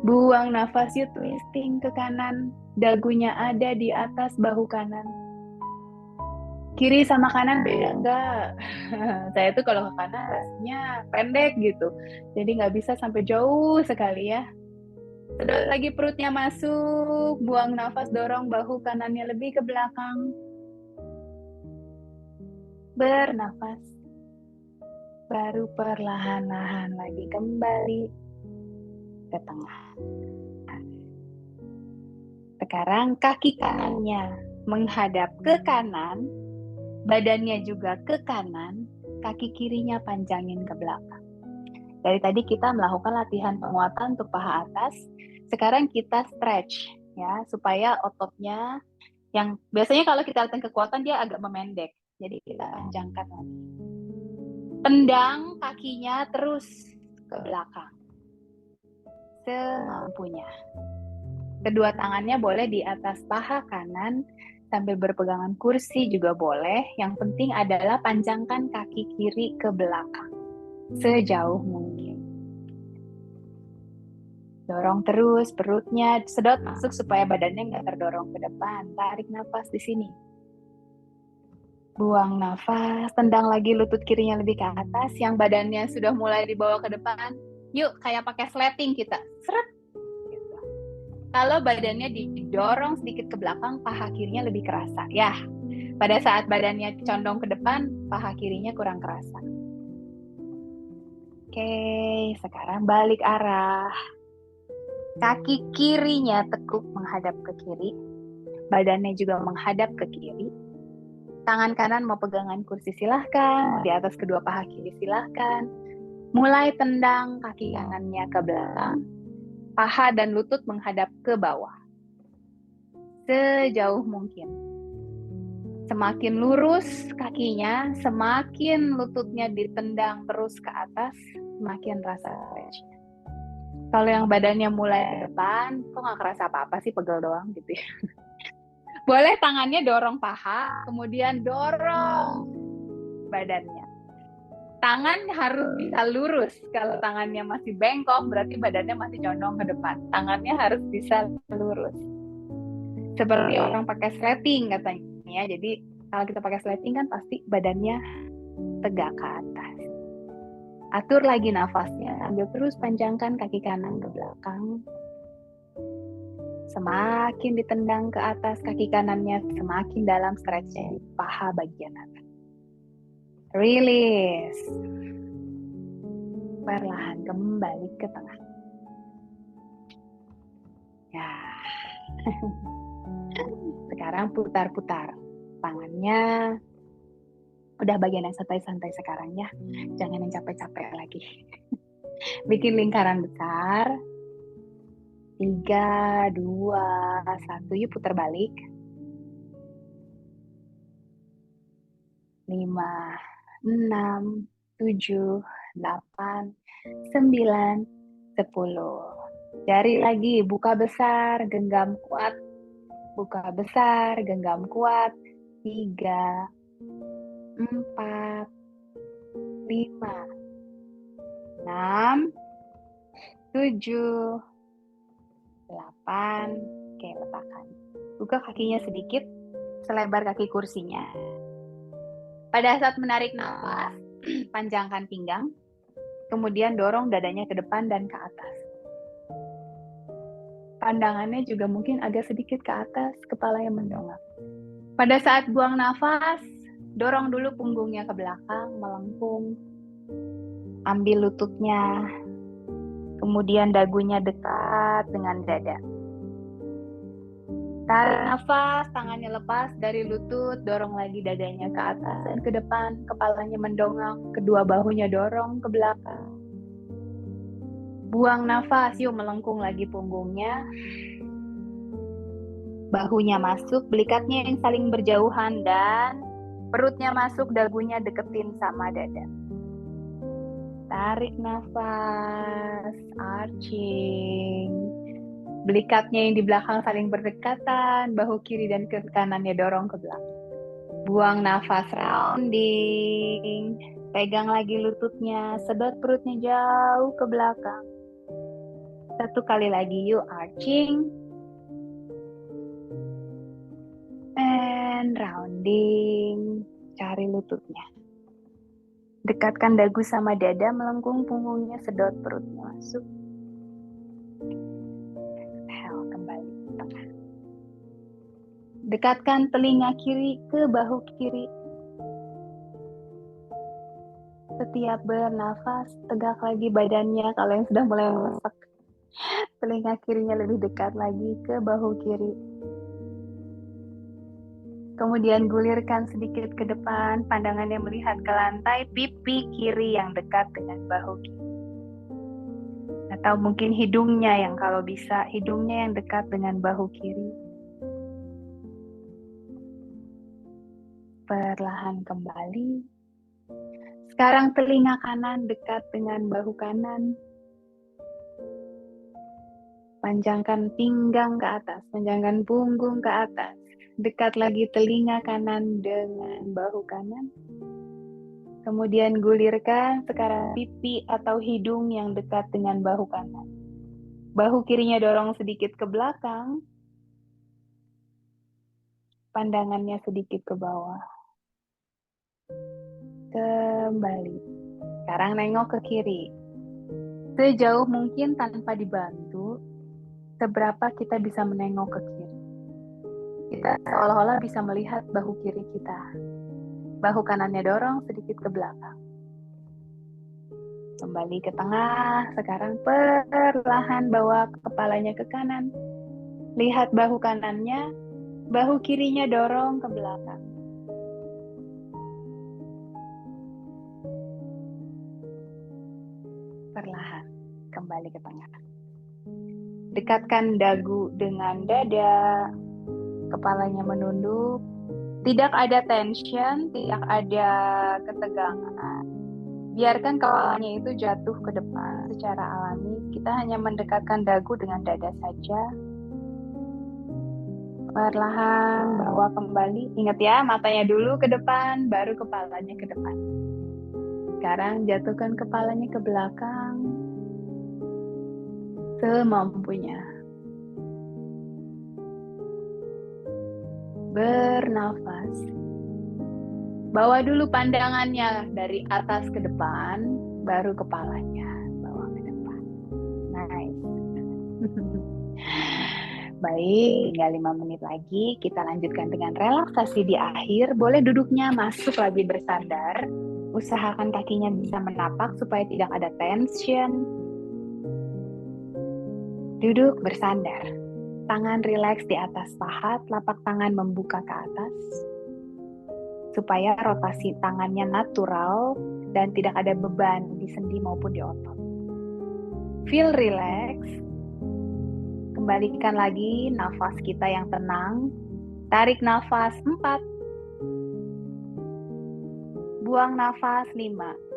Buang nafas, you twisting ke kanan. Dagunya ada di atas bahu kanan. Kiri sama kanan beda enggak? Saya tuh kalau ke kanan rasanya pendek gitu. Jadi nggak bisa sampai jauh sekali ya. Sedot lagi perutnya masuk. Buang nafas, dorong bahu kanannya lebih ke belakang. Bernafas. Baru perlahan-lahan lagi kembali ke tengah. Sekarang kaki kanannya menghadap ke kanan, badannya juga ke kanan, kaki kirinya panjangin ke belakang. Dari tadi kita melakukan latihan penguatan untuk paha atas. Sekarang kita stretch ya supaya ototnya yang biasanya kalau kita latihan kekuatan dia agak memendek. Jadi kita panjangkan lagi. Tendang kakinya terus ke belakang. Semampunya. Kedua tangannya boleh di atas paha kanan sambil berpegangan kursi juga boleh. Yang penting adalah panjangkan kaki kiri ke belakang sejauh mungkin. Dorong terus perutnya, sedot masuk supaya badannya nggak terdorong ke depan. Tarik nafas di sini. Buang nafas, tendang lagi lutut kirinya lebih ke atas. Yang badannya sudah mulai dibawa ke depan. Yuk, kayak pakai sleting kita. Seret. Kalau badannya didorong sedikit ke belakang, paha kirinya lebih kerasa. Ya, pada saat badannya condong ke depan, paha kirinya kurang kerasa. Oke, sekarang balik arah. Kaki kirinya tekuk menghadap ke kiri. Badannya juga menghadap ke kiri. Tangan kanan mau pegangan kursi silahkan. Di atas kedua paha kiri silahkan. Mulai tendang kaki kanannya ke belakang. Paha dan lutut menghadap ke bawah. Sejauh mungkin. Semakin lurus kakinya, semakin lututnya ditendang terus ke atas, semakin rasa stretch. Kalau yang badannya mulai ke depan, kok nggak kerasa apa-apa sih, pegel doang gitu ya. Boleh tangannya dorong paha, kemudian dorong badannya. Tangan harus bisa lurus. Kalau tangannya masih bengkok, berarti badannya masih condong ke depan. Tangannya harus bisa lurus. Seperti orang pakai sleting katanya. Jadi kalau kita pakai sleting kan pasti badannya tegak ke atas. Atur lagi nafasnya. Ambil terus panjangkan kaki kanan ke belakang. Semakin ditendang ke atas kaki kanannya, semakin dalam stretchnya di paha bagian atas. Release. Perlahan kembali ke tengah. Ya. Sekarang putar-putar. Tangannya udah bagian yang santai-santai sekarang ya. Jangan yang capek-capek lagi. Bikin lingkaran besar. 3, 2, 1. Yuk putar balik. 5, 6, 7, 8, 9, 10. Jari lagi, buka besar, genggam kuat. Buka besar, genggam kuat. 3, 4, 5, 6, 7, 8. Oke, letakkan. Buka kakinya sedikit, selebar kaki kursinya. Pada saat menarik nafas, panjangkan pinggang, kemudian dorong dadanya ke depan dan ke atas. Pandangannya juga mungkin agak sedikit ke atas, kepala yang mendongak. Pada saat buang nafas, dorong dulu punggungnya ke belakang, melengkung. Ambil lututnya, kemudian dagunya dekat dengan dada. Tarik nafas, tangannya lepas dari lutut, dorong lagi dadanya ke atas dan ke depan, kepalanya mendongak, kedua bahunya dorong ke belakang. Buang nafas, yuk melengkung lagi punggungnya. Bahunya masuk, belikatnya yang saling berjauhan dan perutnya masuk, dagunya deketin sama dada. Tarik nafas, arching. Belikatnya yang di belakang saling berdekatan, bahu kiri dan kanannya dorong ke belakang. Buang nafas, rounding. Pegang lagi lututnya, sedot perutnya jauh ke belakang. Satu kali lagi yuk, arching. And rounding. Cari lututnya. Dekatkan dagu sama dada, melengkung punggungnya, sedot perutnya masuk. Exhale, kembali ke tengah. Dekatkan telinga kiri ke bahu kiri. Setiap bernafas, tegak lagi badannya. Kalau yang sudah mulai meresek, telinga kirinya lebih dekat lagi ke bahu kiri. Kemudian gulirkan sedikit ke depan, pandangannya melihat ke lantai, pipi kiri yang dekat dengan bahu kiri. Atau mungkin hidungnya yang kalau bisa, hidungnya yang dekat dengan bahu kiri. Perlahan kembali. Sekarang telinga kanan dekat dengan bahu kanan. Panjangkan pinggang ke atas, panjangkan punggung ke atas. Dekat lagi telinga kanan dengan bahu kanan. Kemudian gulirkan sekarang pipi atau hidung yang dekat dengan bahu kanan. Bahu kirinya dorong sedikit ke belakang. Pandangannya sedikit ke bawah. Kembali. Sekarang nengok ke kiri. Sejauh mungkin tanpa dibantu, seberapa kita bisa menengok ke kiri. Kita seolah-olah bisa melihat bahu kiri kita. Bahu kanannya dorong sedikit ke belakang. Kembali ke tengah. Sekarang perlahan bawa kepalanya ke kanan. Lihat bahu kanannya, bahu kirinya dorong ke belakang. Perlahan kembali ke tengah. Dekatkan dagu dengan dada. Kepalanya menunduk, tidak ada tension, tidak ada ketegangan. Biarkan kepalanya itu jatuh ke depan secara alami. Kita hanya mendekatkan dagu dengan dada saja. Perlahan bawa kembali. Ingat ya, matanya dulu ke depan, baru kepalanya ke depan. Sekarang jatuhkan kepalanya ke belakang semampunya. Bernafas. Bawa dulu pandangannya dari atas ke depan, baru kepalanya bawa ke depan. Nice. Baik, tinggal 5 menit lagi. Kita lanjutkan dengan relaksasi di akhir. Boleh duduknya masuk lagi bersandar. Usahakan kakinya bisa menapak supaya tidak ada tension. Duduk bersandar. Tangan rileks di atas paha, telapak tangan membuka ke atas. Supaya rotasi tangannya natural dan tidak ada beban di sendi maupun di otot. Feel relax. Kembalikan lagi nafas kita yang tenang. Tarik nafas 4. Buang nafas 5.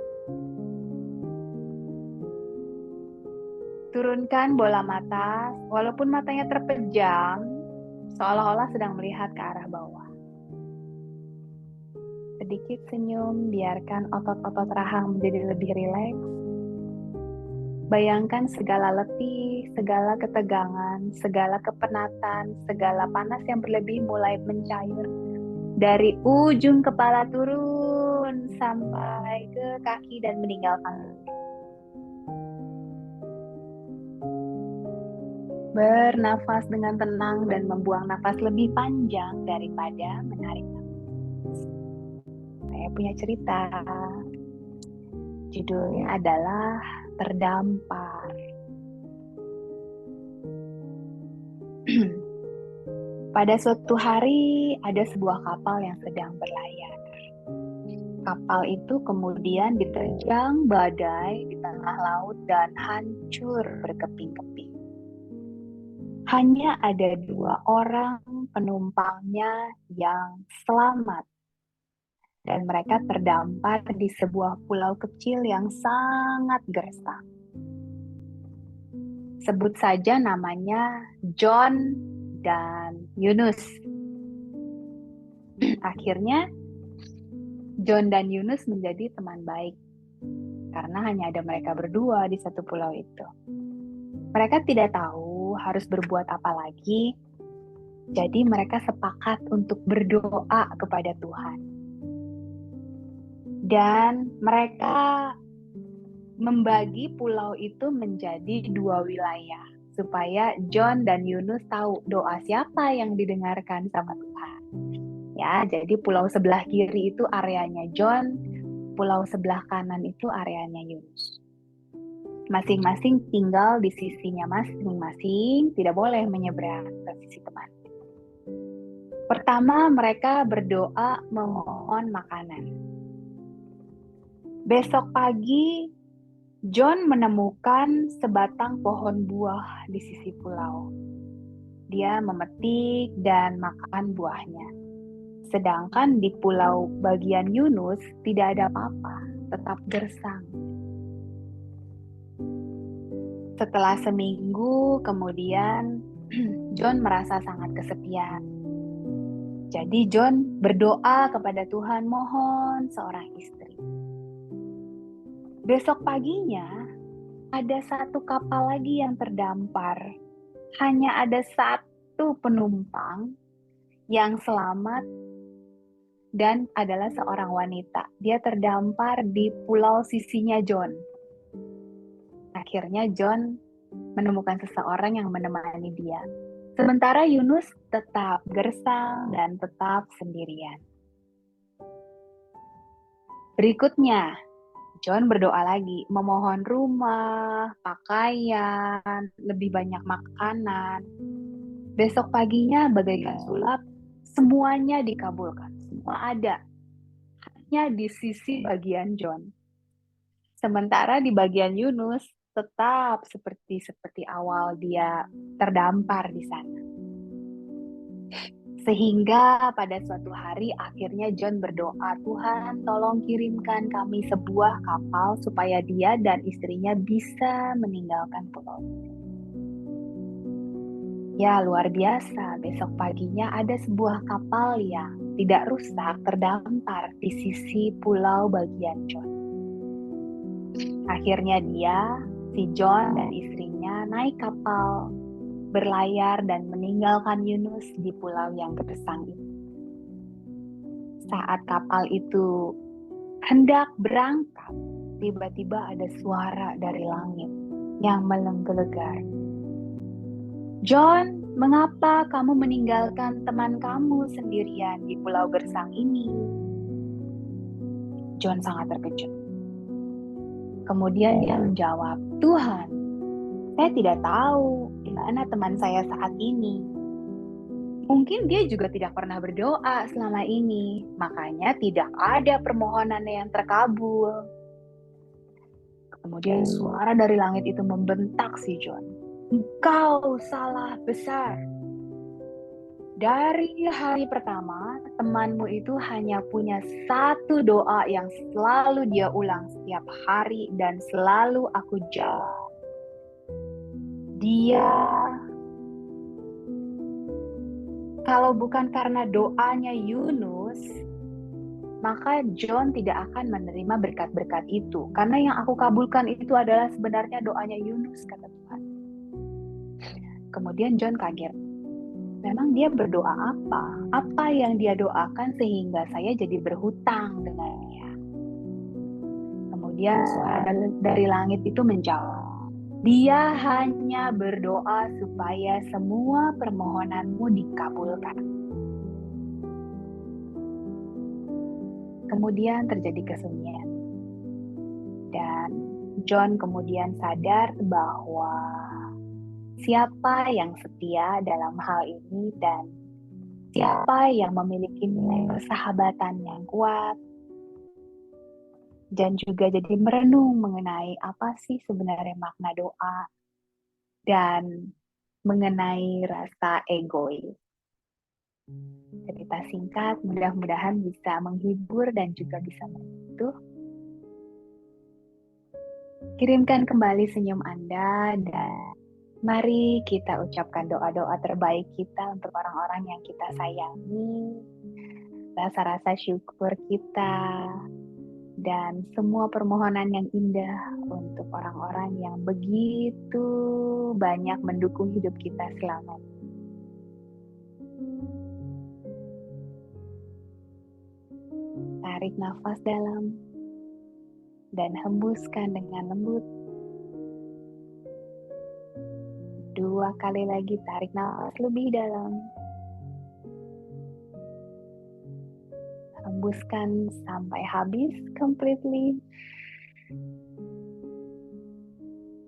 Turunkan bola mata, walaupun matanya terpejam, seolah-olah sedang melihat ke arah bawah. Sedikit senyum, biarkan otot-otot rahang menjadi lebih rileks. Bayangkan segala letih, segala ketegangan, segala kepenatan, segala panas yang berlebih mulai mencair. Dari ujung kepala turun sampai ke kaki dan meninggalkan. Bernafas dengan tenang dan membuang nafas lebih panjang daripada menarik nafas. Saya punya cerita. Judulnya adalah Terdampar. Pada suatu hari ada sebuah kapal yang sedang berlayar. Kapal itu kemudian diterjang badai di tengah laut dan hancur berkeping-keping. Hanya ada 2 orang penumpangnya yang selamat. Dan mereka terdampar di sebuah pulau kecil yang sangat gersang. Sebut saja namanya John dan Yunus. Akhirnya John dan Yunus menjadi teman baik karena hanya ada mereka berdua di satu pulau itu. Mereka tidak tahu harus berbuat apa lagi, jadi mereka sepakat untuk berdoa kepada Tuhan. Dan mereka membagi pulau itu menjadi 2 wilayah supaya John dan Yunus tahu doa siapa yang didengarkan sama Tuhan. Ya, jadi pulau sebelah kiri itu areanya John, pulau sebelah kanan itu areanya Yunus. Masing-masing tinggal di sisinya masing-masing, tidak boleh menyeberang ke sisi teman. Pertama, mereka berdoa memohon makanan. Besok pagi, John menemukan sebatang pohon buah di sisi pulau. Dia memetik dan makan buahnya. Sedangkan di pulau bagian Yunus tidak ada apa-apa, tetap gersang. Setelah seminggu kemudian, John merasa sangat kesepian. Jadi John berdoa kepada Tuhan mohon seorang istri. Besok paginya, ada satu kapal lagi yang terdampar. Hanya ada 1 penumpang yang selamat dan adalah seorang wanita. Dia terdampar di pulau sisinya John. Akhirnya John menemukan seseorang yang menemani dia. Sementara Yunus tetap gersang dan tetap sendirian. Berikutnya, John berdoa lagi, memohon rumah, pakaian, lebih banyak makanan. Besok paginya bagaikan sulap, semuanya dikabulkan. Semua ada. Hanya di sisi bagian John. Sementara di bagian Yunus tetap seperti awal dia terdampar di sana. Sehingga pada suatu hari akhirnya John berdoa, Tuhan tolong kirimkan kami sebuah kapal supaya dia dan istrinya bisa meninggalkan pulau itu. Ya luar biasa, besok paginya ada sebuah kapal yang tidak rusak terdampar di sisi pulau bagian John. Akhirnya dia, si John dan istrinya naik kapal, berlayar dan meninggalkan Yunus di pulau yang gersang itu. Saat kapal itu hendak berangkat, tiba-tiba ada suara dari langit yang menggelegar. John, mengapa kamu meninggalkan teman kamu sendirian di pulau gersang ini? John sangat terkejut. Kemudian dia menjawab, Tuhan, saya tidak tahu di mana teman saya saat ini. Mungkin dia juga tidak pernah berdoa selama ini, makanya tidak ada permohonannya yang terkabul. Kemudian suara dari langit itu membentak si John. Engkau salah besar. Dari hari pertama, temanmu itu hanya punya 1 doa yang selalu dia ulang setiap hari dan selalu aku jawab. Dia, kalau bukan karena doanya Yunus, maka John tidak akan menerima berkat-berkat itu. Karena yang aku kabulkan itu adalah sebenarnya doanya Yunus, kata Tuhan. Kemudian John kaget. Memang dia berdoa apa? Apa yang dia doakan sehingga saya jadi berhutang dengan dia? Kemudian suara dari langit itu menjawab, dia hanya berdoa supaya semua permohonanmu dikabulkan. Kemudian terjadi kesunyian. Dan John kemudian sadar bahwa siapa yang setia dalam hal ini dan siapa yang memiliki nilai persahabatan yang kuat, dan juga jadi merenung mengenai apa sih sebenarnya makna doa dan mengenai rasa egois. Cerita singkat mudah-mudahan bisa menghibur dan juga bisa menyentuh. Kirimkan kembali senyum Anda dan mari kita ucapkan doa-doa terbaik kita untuk orang-orang yang kita sayangi, rasa-rasa syukur kita, dan semua permohonan yang indah untuk orang-orang yang begitu banyak mendukung hidup kita selama ini. Tarik nafas dalam dan hembuskan dengan lembut. 2 kali lagi tarik nafas lebih dalam. Hembuskan sampai habis completely.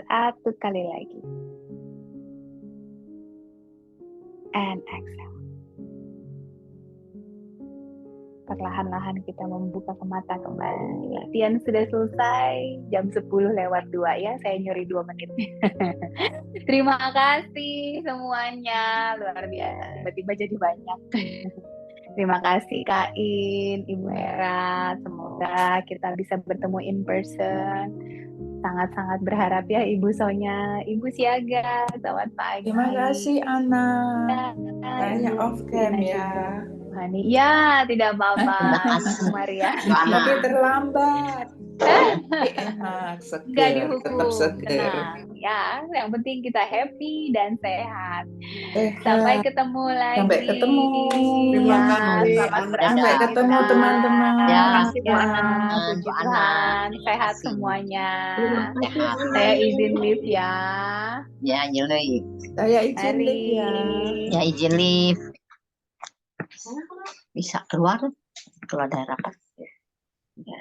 1 kali lagi. And exhale. Perlahan-lahan kita membuka mata kembali. Latihan sudah selesai. Jam 10:02 ya. Saya nyuri 2 menit. Terima kasih semuanya. Luar biasa. Tiba-tiba jadi banyak. Terima kasih Kak In, Ibu Hera. Semoga kita bisa bertemu in person. Sangat-sangat berharap ya Ibu Sonya, Ibu Siaga. Selamat pagi. Terima kasih Ana. Saya off cam ya. Hani, ya tidak apa-apa. Terima kasih. Bu Maria. Tapi terlambat. Enak, Nggak seger, dihukum. tetap seger. Tenang. Ya, yang penting kita happy dan sehat. Sehat. Sampai ketemu lagi. Sampai ketemu. Terima Ya, kasih. selamat Dadah. Sampai ketemu beraktivitas. teman-teman. Ya, Ya, Bu puji Ana. Tuhan. Terima Sehat kasih. semuanya. Sehat. Saya izin live ya. Ya, izin live. Saya izin Mari. live ya. Ya, izin live. Bisa keluar kalau ada rapat. Ya,